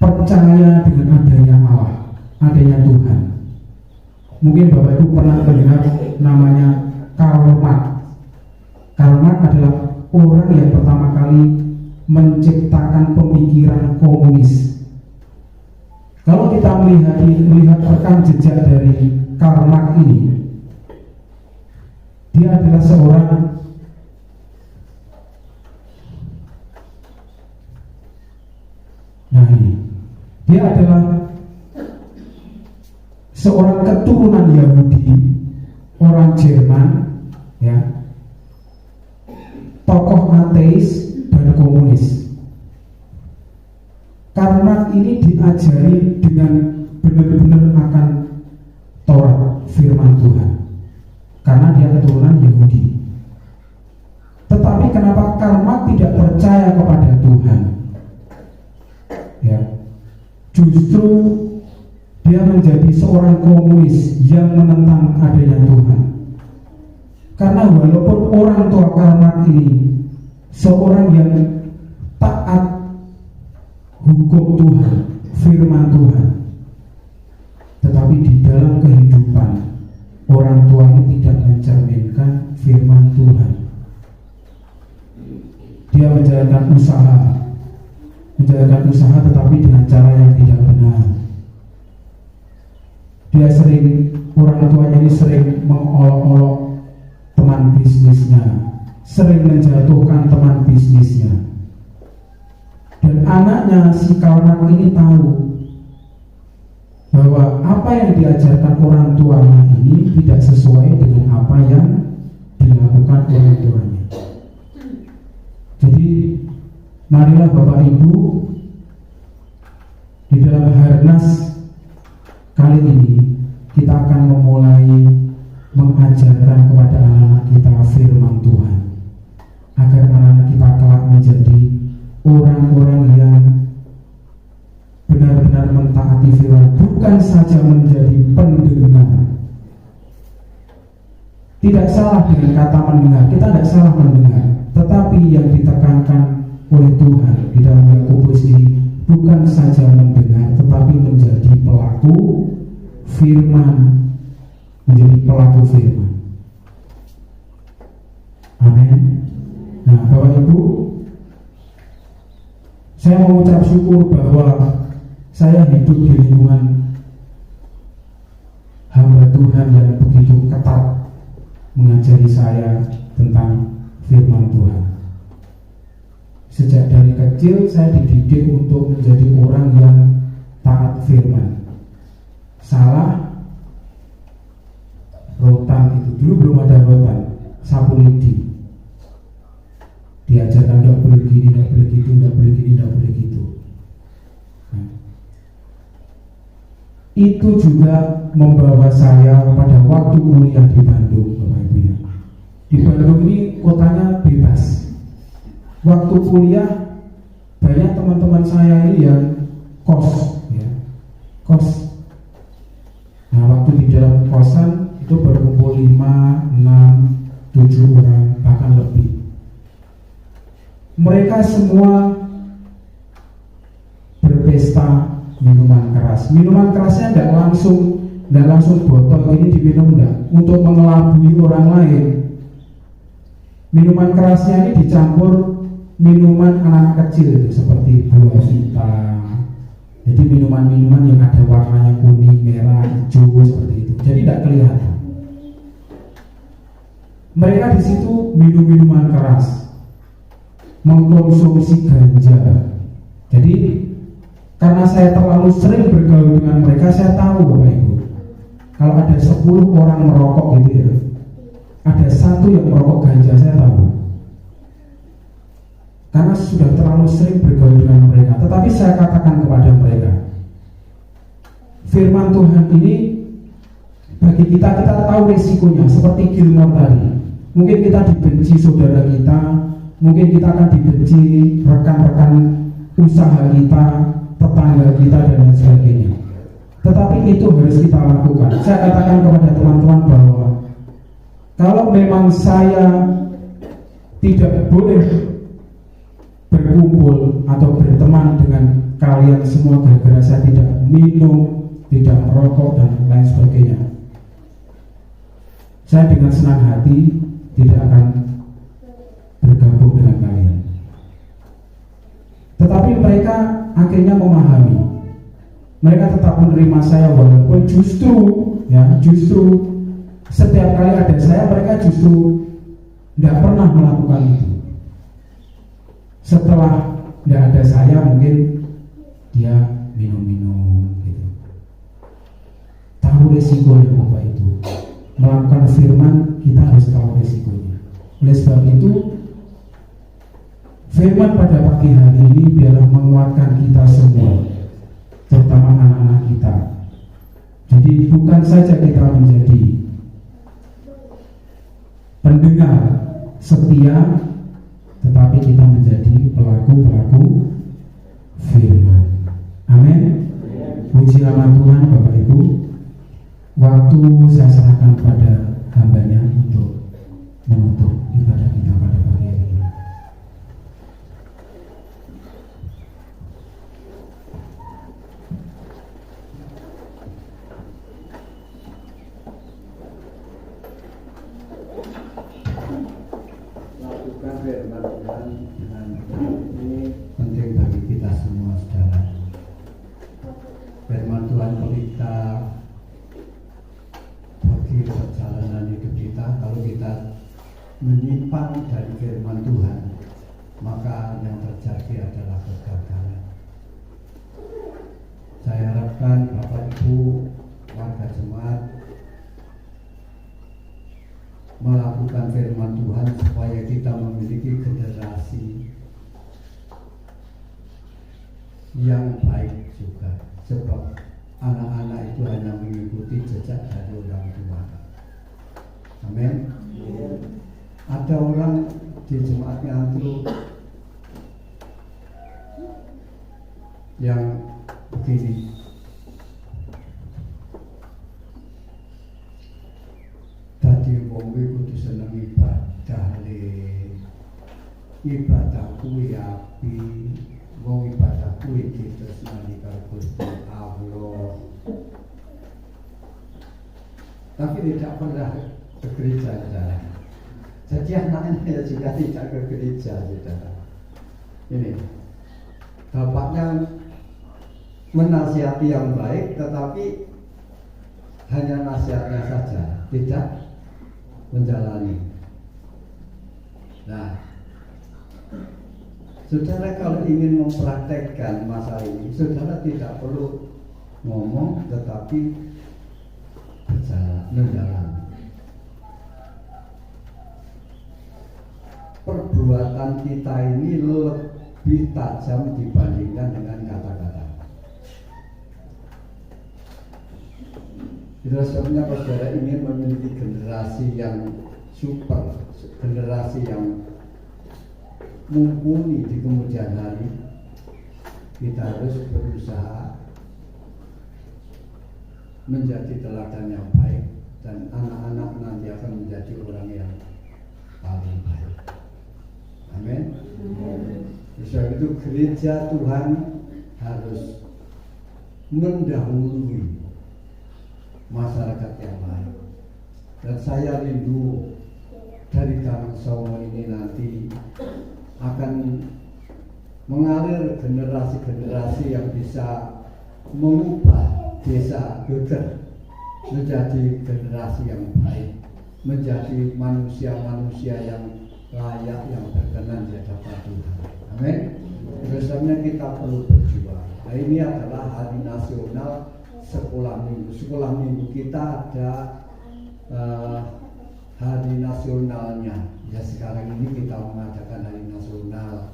percaya dengan adanya Allah, adanya Tuhan. Mungkin Bapak Ibu pernah mendengar namanya Karl Marx. Karl Marx adalah orang yang pertama kali menciptakan pemikiran komunis. Kalau kita melihat rekam jejak dari Karl Marx ini, dia adalah seorang seorang keturunan Yahudi, orang Jerman, ya, tokoh ateis dan komunis. Karl Marx ini diajari dengan benar-benar akan Taurat, firman Tuhan, karena dia keturunan Yahudi. Tetapi kenapa Karl Marx tidak percaya kepada Tuhan? Ya, justru dia menjadi seorang komunis yang menentang adanya Tuhan. Karena walaupun orang tua Karl Marx ini seorang yang taat hukum Tuhan, firman Tuhan, tetapi di dalam kehidupan orang tua ini tidak mencerminkan firman Tuhan. Dia menjalankan usaha tetapi dengan cara yang tidak benar. Dia orang tuanya ini sering mengolok-olok teman bisnisnya, sering menjatuhkan teman bisnisnya. Dan anaknya si Karl Marx ini tahu bahwa apa yang diajarkan orang tuanya ini tidak sesuai dengan apa yang dilakukan orang tuanya. Jadi marilah Bapak Ibu, di dalam Harnas kali ini kita akan memulai mengajarkan kepada anak-anak kita firman Tuhan, agar anak-anak kita kelak menjadi orang-orang yang benar-benar mentaati firman, bukan saja menjadi pendengar. Tidak salah dengan kata mendengar, kita tidak salah mendengar, tetapi yang ditekankan oleh Tuhan di dalam Yakobus ini bukan saja mendengar, tetapi menjadi pelaku firman, menjadi pelaku firman. Amin. Nah, Bapak Ibu, saya mengucap syukur bahwa saya hidup di lingkungan hamba Tuhan yang begitu ketat mengajari saya tentang firman Tuhan. Sejak dari kecil saya dididik untuk menjadi orang yang taat firman. Salah rotan itu, dulu belum ada rotan, sapu lidi. Diajarkan tidak boleh gini, tidak boleh gitu, tidak boleh gini, tidak boleh gitu. Nah, itu juga membawa saya pada waktu kuliah di Bandung, Bapak Ibu ya. Di Bandung ini kotanya bebas. Waktu kuliah banyak teman-teman saya ini yang kos, ya, kos. Nah, waktu di dalam kosan itu berkumpul 5, 6, 7 orang, bahkan lebih. Mereka semua berpesta minuman keras. Minuman kerasnya tidak langsung botol ini diminum, enggak, untuk mengelabui orang lain. Minuman kerasnya ini dicampur minuman anak kecil itu, seperti buah vita. Jadi minuman-minuman yang ada warnanya kuning, merah, hijau seperti itu. Jadi tidak kelihatan. Mereka di situ minum minuman keras, mengkonsumsi ganja. Jadi karena saya terlalu sering bergaul dengan mereka, saya tahu Bapak Ibu, kalau ada 10 orang merokok gitu ya, ada 1 yang merokok ganja, saya tahu. Karena sudah terlalu sering bergaul dengan mereka. Tetapi saya katakan kepada mereka, firman Tuhan ini bagi kita tahu resikonya. Seperti Gilmore tadi, mungkin kita dibenci saudara kita, mungkin kita akan dibenci rekan-rekan usaha kita, tetangga kita, dan lain sebagainya. Tetapi itu harus kita lakukan. Saya katakan kepada teman-teman bahwa kalau memang saya tidak boleh berkumpul atau berteman dengan kalian semua gara-gara saya tidak minum, tidak merokok, dan lain sebagainya, saya dengan senang hati tidak akan bergabung dengan kalian. Tetapi mereka akhirnya memahami, mereka tetap menerima saya walaupun justru setiap kali ada saya, mereka justru tidak pernah melakukan itu. Setelah tidak ada saya, mungkin dia minum-minum gitu. Tahu resikonya Bapak itu. Melakukan firman, kita harus tahu resikonya. Oleh sebab itu, firman pada pagi hari ini biarlah menguatkan kita semua, terutama anak-anak kita. Jadi bukan saja kita menjadi pendengar setia, tetapi kita menjadi pelaku-pelaku firman. Amin. Puji nama Tuhan. Bapak Ibu, waktu saya serahkan kepada hambanya untuk menutup ibadah kita pada pagi hari ini.
Lakukan firman Tuhan dengan ini penting bagi kita semua, saudara. Firman Tuhan kita bagi perjalanan hidup kita. Kalau kita menyimpan dari firman Tuhan, maka yang terjadi adalah kegagalan. Saya harapkan Bapak Ibu warga jemaat melakukan firman Tuhan supaya kita memiliki generasi yang baik juga, sebab anak-anak itu hanya mengikuti jejak dari orang tua. Amin. Ada orang di jemaatnya Antru yang begini, tadi wong kudu seneng ibadah le, ibadah kuwi api, wong ibadah kuwi ditresnani karo Gusti Allah. Tapi tidak pernah ke gereja, saudara. Jadi anaknya juga tidak ke gereja, saudara. Ini bapaknya menasihati yang baik, tetapi hanya nasihatnya saja, tidak menjalani. Nah, saudara kalau ingin mempraktekkan masalah ini, saudara tidak perlu ngomong, tetapi menjalani. Perbuatan kita ini lebih tajam dibandingkan dengan kata-kata. Itu sebabnya saudara ingin memiliki generasi yang super, generasi yang mumpuni di kemudian hari, kita harus berusaha menjadi teladan yang baik, dan anak-anak nanti akan menjadi orang yang paling baik. Amin. Sebab itu gereja Tuhan harus mendahului masyarakat yang lain. Dan saya rindu dari Karang Songo ini nanti akan mengalir generasi-generasi yang bisa mengubah desa Geger menjadi generasi yang baik, menjadi manusia-manusia yang layak, yang berkenan di hadapan Tuhan. Amin. Biasanya kita perlu berjuang. Nah, ini adalah hari nasional sekolah minggu. Sekolah minggu kita ada hari nasionalnya. Ya, sekarang ini kita mengadakan hari nasional.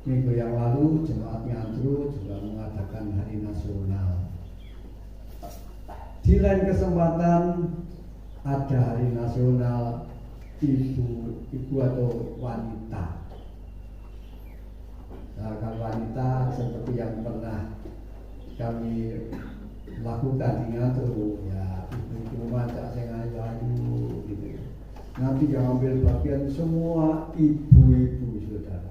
Minggu yang lalu jemaatnya Antru juga mengadakan hari nasional. Di lain kesempatan ada hari nasional ibu atau wanita. Kalau wanita seperti yang pernah kami lakukan di Ngatu, ya ibu-ibu macak sing ayu-ayu gitu. Nanti yang ambil bagian semua ibu-ibu, saudara.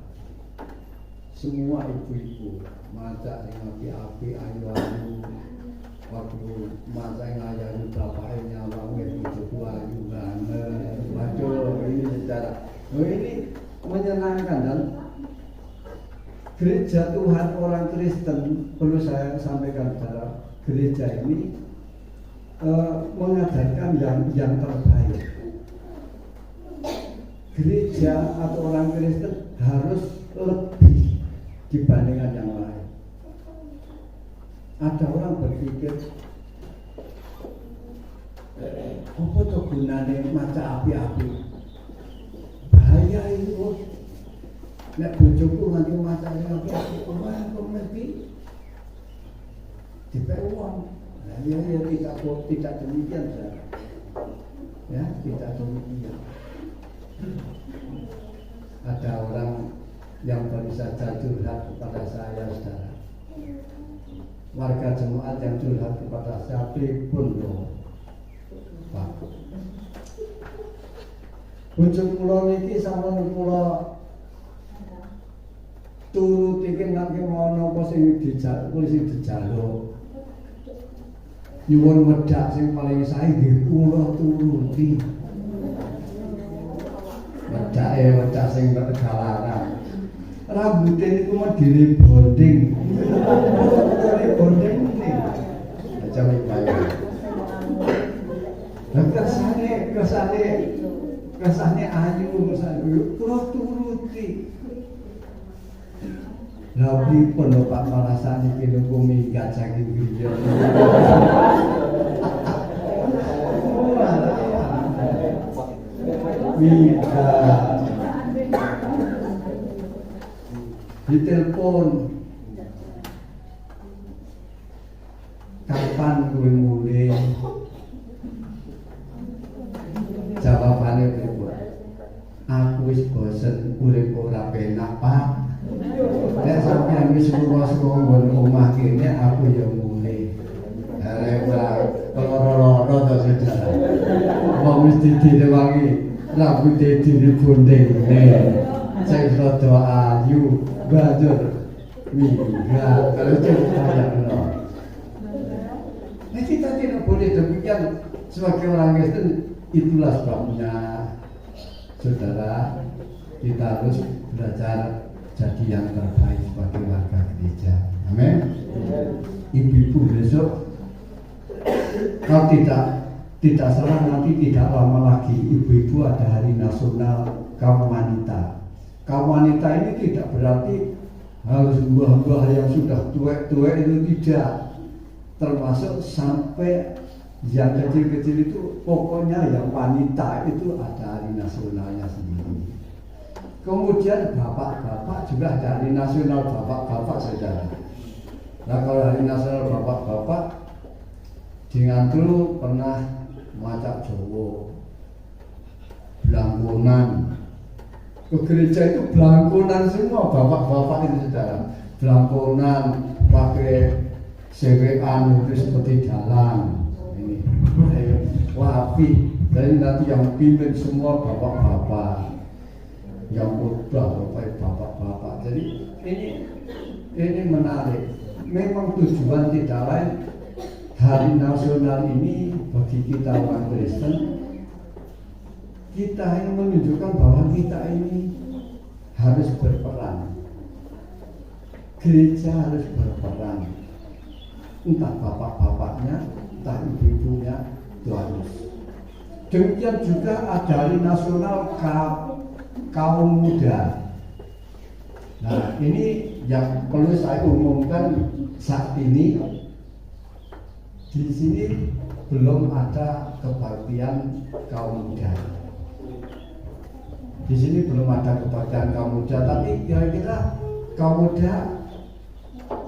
Semua ibu-ibu macak sing api-api ayu-ayu. Waktu macak yang ayu bapaknya wangi itu ayu banget. Waduh, ini secara ini menyenangkan. Dan gereja Tuhan orang Kristen, perlu saya sampaikan saudara, gereja ini mengajarkan yang terbaik. Gereja atau orang Kristen harus lebih dibandingkan yang lain. Ada orang berpikir, apa tuh gunanya maca api-api? Bahaya itu. Nek bojoku nganti macane api-api, kok mesti dipek uang. Nah, ya tidak demikian, saudara. Ya, tidak demikian. Ada orang yang baru saja curhat kepada saya, saudara. Warga jemaat yang curhat kepada saya, pripun loh, Pak. Bojo kula niki sampun kula turut iki nganti ngono apa sing dijaluk. Nyuwun wedak sing paling sae nggih kula turuti. Wedak sing tegalaran. Rambute niku mah dene bonding. Dene bonding iki. Aja mikir. Rasane ayu kula turuti. Nabi pun Pak Malasani kini bumi gak saking griya. Mika ditelepon, kapan gue mulai? Jawabannya berikut, aku wis bosen urip ora penak, Pak. Nek sampeyan wis suwo-suwo omah kene aku ya mulai. Loro-loro to saudara. Wong wis direwangi rambute diribondenge. Sing rada ayu banjur minggat kalau ceritanya benar. Nah kita tidak boleh demikian sebagai orang Kristen. Itulah sebabnya saudara, kita harus belajar jadi yang terbaik sebagai warga gereja. Amin. Ibu-ibu besok kalau tidak salah nanti tidak lama lagi ibu-ibu ada hari nasional kaum wanita. Kaum wanita ini tidak berarti harus mbah-mbah yang sudah tua-tua itu tidak, termasuk sampai yang kecil-kecil itu, pokoknya yang wanita itu ada hari nasionalnya sendiri. Kemudian bapak-bapak juga ada hari nasional bapak-bapak saudara. Nah kalau hari nasional bapak-bapak di Ngantru pernah macak Jawa, Blangkonan. Ke gereja itu Blangkonan semua bapak-bapak itu saudara. Blangkonan pakai sewean itu seperti dalang. Wapi, jadi nanti yang pimpin semua bapak-bapak, yang khotbah bapak-bapak. Jadi ini menarik. Memang tujuan tidak lain hari nasional ini bagi kita orang Kristen, kita ini menunjukkan bahwa kita ini harus berperan. Gereja harus berperan. Entah bapak-bapaknya, entah ibu-ibunya, itu harus. Demikian juga ada hari nasional kaum muda. Nah ini yang perlu saya umumkan saat ini. Di sini belum ada kebaktian kaum muda. Di sini belum ada kebaktian kaum muda, tapi kira-kira kaum muda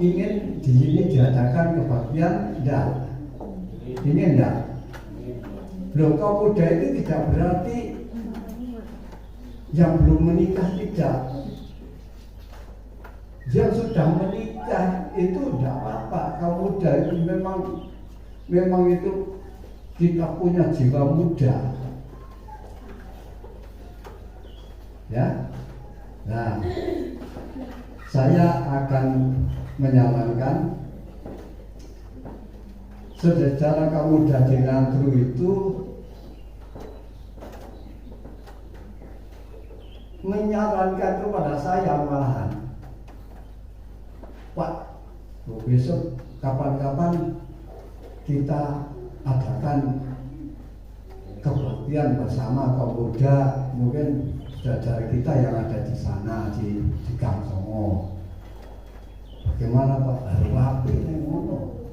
ingin di sini diadakan kebaktian enggak? Ingin enggak? Loh, kaum muda itu tidak berarti yang belum menikah tidak. yang sudah menikah itu tidak apa-apa. Kaum muda itu memang itu kita punya jiwa muda, ya. Nah, saya akan menyarankan saudara kaum muda di Ngantru itu menyarankan kepada saya malahan, Pak, besok kapan-kapan kita adakan kebaktian bersama kaum muda, mungkin saudara kita yang ada di sana di Gang Songo. Bagaimana Pak? Harus ini ngono.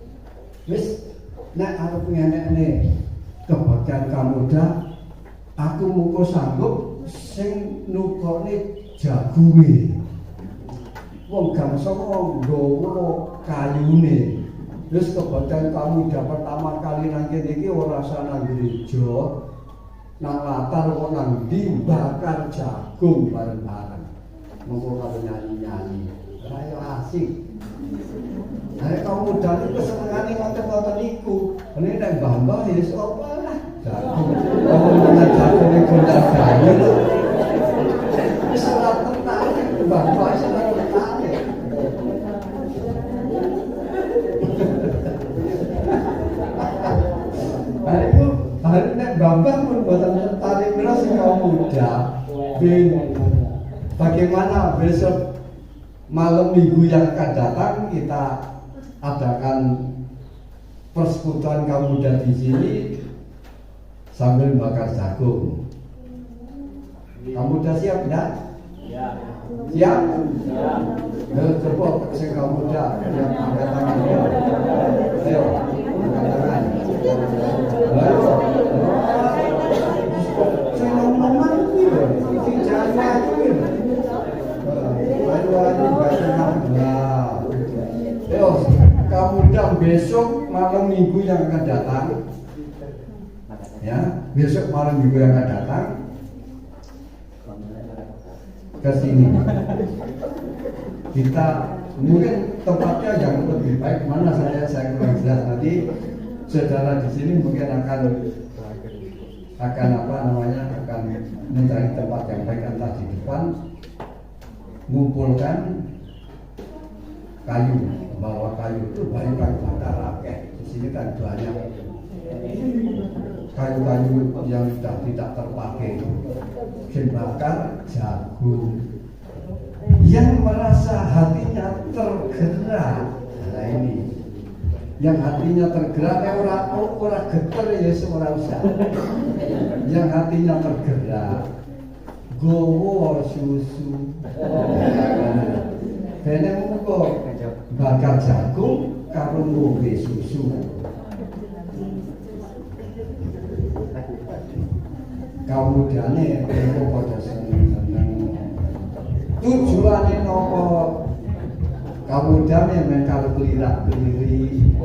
Wis nek arep ngene kebaktian kaum muda, aku muko sanggup sing nukone jagunge. Wong Gang Songo nggawa kayune. Wis kebaktian kaum muda pertama kali nang kene iki ora sana gereja. Nang latar kok nang ndi bakar jagung bareng-bareng. Monggo karo nyanyi-nyanyi. Rayo asik. Nek kaum muda niku senengane ngoten-ngoten niku. Ini nek mbah-mbah ya wis apa lah. Jagung. Ngomong jagung iki gondang-gandeng. Wis ora tertarik mbah-mbah seneng tertarik. Hari ini Bapak pun buatan tertarik beras kaum muda. Bagaimana besok malam minggu yang akan datang kita adakan persekutuan kaum muda di sini sambil bakar jagung. Kaum muda siap enggak? Siap? Coba saya kaum muda yang angkat tangan. Ayo, angkat tangan. Ayo. Saya ngomong gitu, si Jawa gitu. Ayo, ayo, kamu muda besok malam minggu yang akan datang, ya, besok malam minggu yang akan datang ke sini. Kita mungkin tempatnya yang lebih baik mana saya kurang jelas nanti. Saudara di sini mungkin akan mencari tempat yang baik, entah di depan, mengumpulkan kayu, bawa kayu itu banyak kayu bakar akeh. Di sini kan banyak kayu-kayu yang sudah tidak terpakai, bakar jagung. Yang merasa hatinya tergerak, nah ini. Yang hatinya tergerak, orang geter ya semua usah. Yang hatinya tergerak, gowo susu. Kene muko bakar jagung karo ngombe susu. Kaum mudane kok padha seneng-seneng. Tujuane nopo? Kamu damai main kalau kelirak-keliri.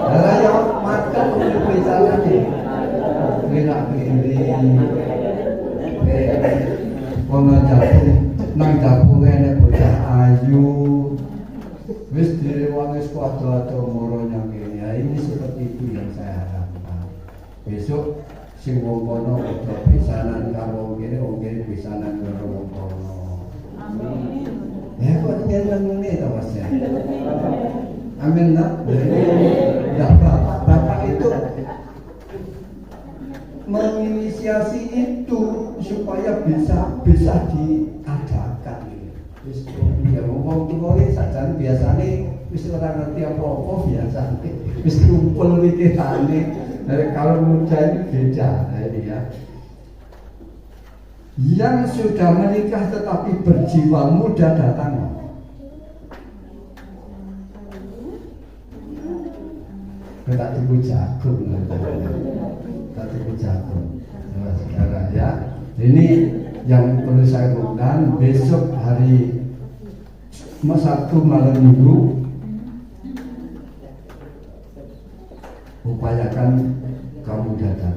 Lah ya makan bicara nih. Kelirak-keliri. Wong nang dapur ngene bocah ayu. Wis direwangi kuat-kuat moro nyang kene. Ya ini seperti itu yang saya harapkan. Besok sing wong kono padha pisanan karo wong kene pisanan karo wong kono. Amin. Ya kok nyeleng ini tau Mas ya. Amin nak. Ya Bapak itu menginisiasi itu supaya bisa diadakan. Wis ya wong tuwa iki sajane biasane wis ora ngerti apa-apa biasane. Wis kumpul pikirane. Kalau muda ini beda. Nah ini ya. Yang sudah menikah tetapi berjiwa muda datang. Tak tipu jagung, tak tipu jagung. Nah, sekarang ya, ini yang perlu saya lakukan besok hari Sabtu malam minggu. Upayakan kamu datang.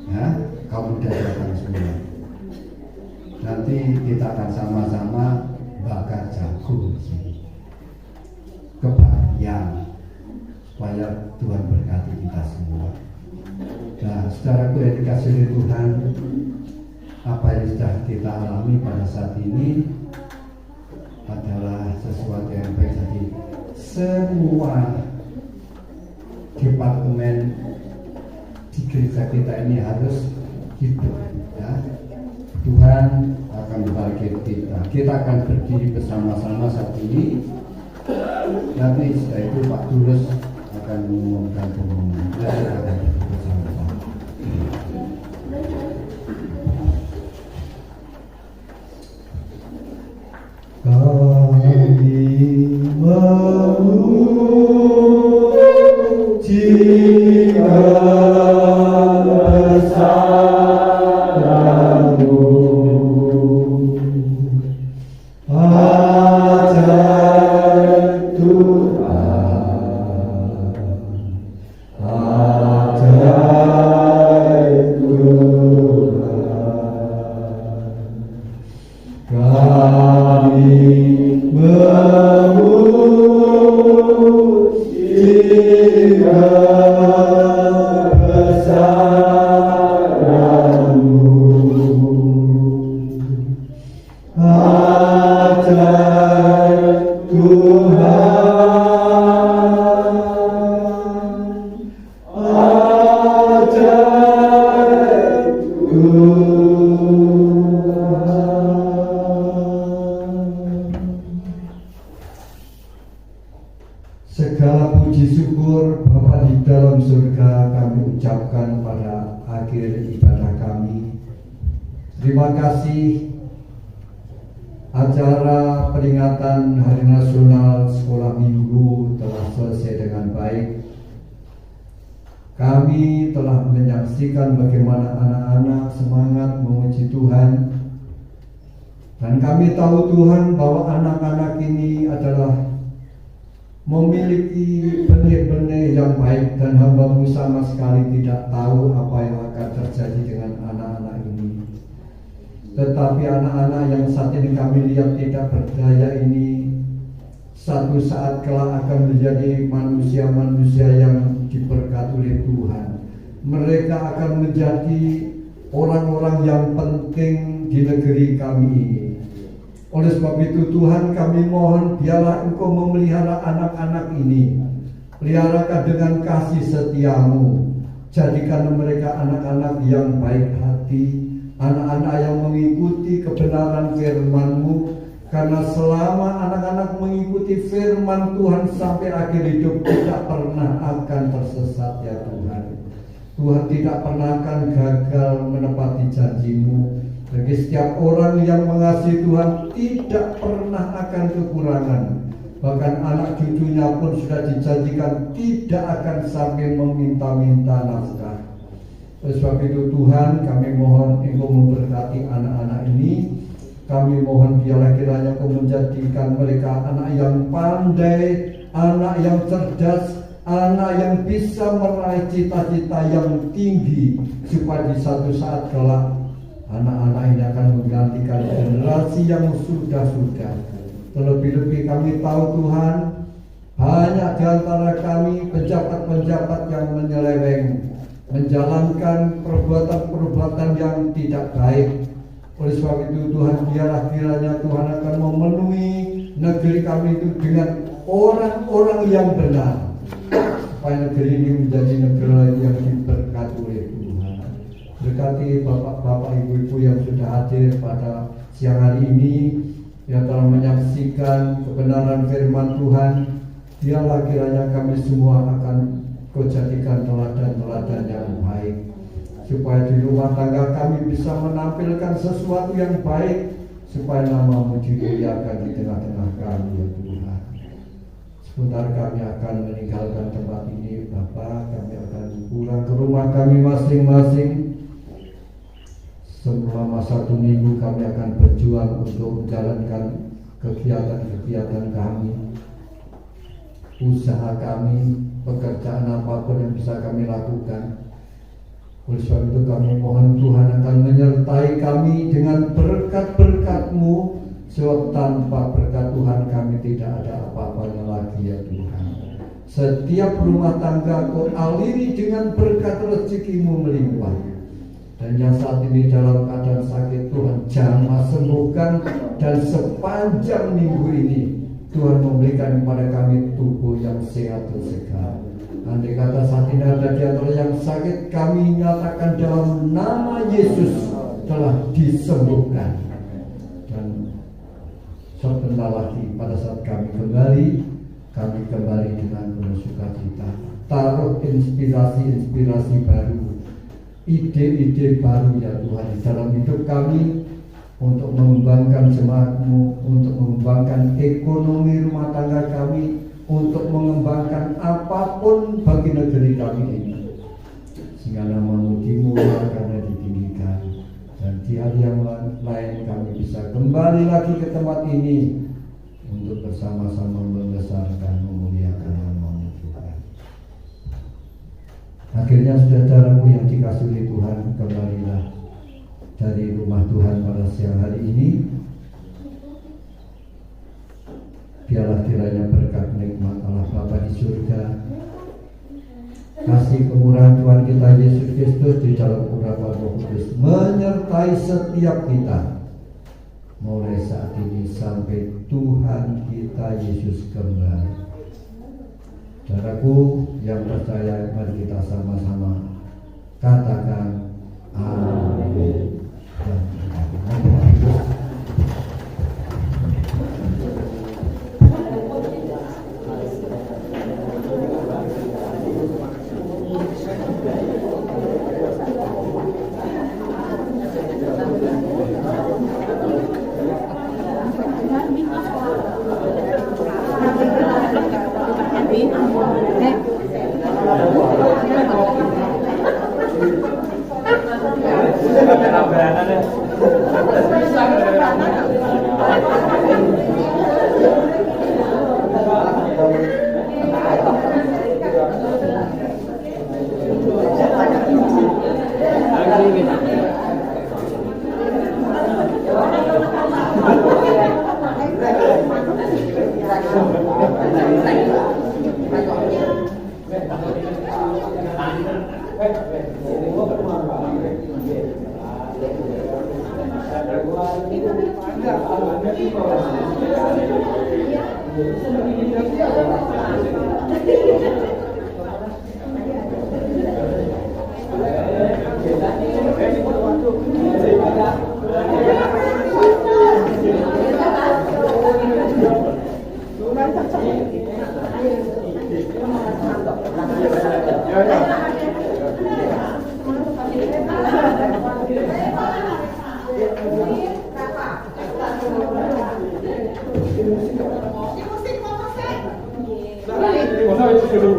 Ya, kamu datang semua. nanti kita akan sama-sama bakar jagung di sini. Kebahagiaan supaya Tuhan berkati kita semua. Nah, saudaraku yang dikasih oleh Tuhan, apa yang sudah kita alami pada saat ini adalah sesuatu yang baik. Jadi semua departemen di gereja kita ini harus hidup, ya. Tuhan akan memberkati kita. Kita akan berdiri bersama-sama saat ini. Nanti setelah itu Pak Tulus akan mengumumkan pengumuman. Kita akan berdiri bersama-sama. Kami memuji kebesaran-Mu, ajaib Tuhan, ajaib Tuhan. Kami memuji kebesaran-Mu, ajaib Tuhan, ajaib Segala puji syukur Bapa di dalam surga kami ucapkan pada akhir ibadah kami. Terima kasih acara peringatan Hari Nasional Sekolah Minggu telah selesai dengan baik. Kami telah menyaksikan bagaimana anak-anak semangat memuji Tuhan. Dan kami tahu Tuhan bahwa anak-anak ini adalah memiliki benih-benih yang baik, dan hamba-Mu sama sekali tidak tahu apa yang akan terjadi dengan anak-anak ini. Tetapi anak-anak yang saat ini kami lihat tidak berdaya ini satu saat kelak akan menjadi manusia-manusia yang diberkati oleh Tuhan. Mereka akan menjadi orang-orang yang penting di negeri kami ini. Oleh sebab itu Tuhan, kami mohon biarlah Engkau memelihara anak-anak ini. Peliharakan dengan kasih setia-Mu. Jadikan mereka anak-anak yang baik hati, anak-anak yang mengikuti kebenaran firman-Mu. Karena selama anak-anak mengikuti firman Tuhan sampai akhir hidup, tidak pernah akan tersesat, ya Tuhan. Tuhan tidak pernah akan gagal menepati janji-Mu. Bagi setiap orang yang mengasihi Tuhan tidak pernah akan kekurangan. Bahkan anak cucunya pun sudah dijanjikan tidak akan sampai meminta-minta nafkah. Oleh sebab itu Tuhan, kami mohon Engkau memberkati anak-anak ini. Kami mohon biarlah kiranya Engkau menjadikan mereka anak yang pandai, anak yang cerdas, anak yang bisa meraih cita-cita yang tinggi, supaya di satu saat kelak anak-anak ini akan menggantikan generasi yang sudah-sudah. Terlebih-lebih kami tahu Tuhan, banyak di antara kami pejabat-pejabat yang menyeleweng, menjalankan perbuatan-perbuatan yang tidak baik. Oleh sebab itu Tuhan, biarlah kiranya Tuhan akan memenuhi negeri kami itu dengan orang-orang yang benar, supaya negeri ini menjadi negeri yang diberkati oleh Tuhan. Berkati bapak-bapak, ibu-ibu yang sudah hadir pada siang hari ini, yang telah menyaksikan kebenaran firman Tuhan. Biarlah kiranya kami semua akan Kau jadikan teladan-teladan yang baik, supaya di rumah tangga kami bisa menampilkan sesuatu yang baik, supaya nama-Mu dimuliakan di tengah-tengah kami, ya Tuhan. Sebentar kami akan meninggalkan tempat ini, Bapa. Kami akan pulang ke rumah kami masing-masing. Selama 1 minggu kami akan berjuang untuk menjalankan kegiatan-kegiatan kami, usaha kami, pekerjaan apapun yang bisa kami lakukan. Oleh sebab itu kami mohon Tuhan akan menyertai kami dengan berkat-berkat-Mu, sebab tanpa berkat Tuhan kami tidak ada apa-apanya lagi ya Tuhan. Setiap rumah tangga Kau aliri dengan berkat rezeki-Mu melimpah. Dan yang saat ini dalam keadaan sakit, Tuhan jamah sembuhkan. Dan sepanjang minggu ini Tuhan memberikan kepada kami tubuh yang sehat dan segar. Andai kata saat ini ada di antara yang sakit, kami nyatakan dalam nama Yesus telah disembuhkan. Dan sebentar lagi pada saat kami kembali dengan penuh sukacita. Taruh inspirasi-inspirasi baru, ide-ide baru ya Tuhan di dalam hidup kami, untuk mengembangkan jemaat-Mu, untuk mengembangkan ekonomi rumah tangga kami, untuk mengembangkan apapun bagi negeri kami ini, sehingga nama-Mu dimulai karena ditinggikan. Dan di hari yang lain kami bisa kembali lagi ke tempat ini untuk bersama-sama membesarkan, memuliakan nama-Mu Tuhan. Akhirnya saudaraku yang dikasihi Tuhan, kembalilah dari rumah Tuhan pada siang hari ini. Biarlah kiranya berkat nikmat Allah Bapa di surga, kasih kemurahan Tuhan kita Yesus Kristus di dalam urapan Roh Kudus menyertai setiap kita mulai saat ini sampai Tuhan kita Yesus kembali. Saudaraku yang percaya, mari kita sama-sama katakan amin.
Semuanya di situ.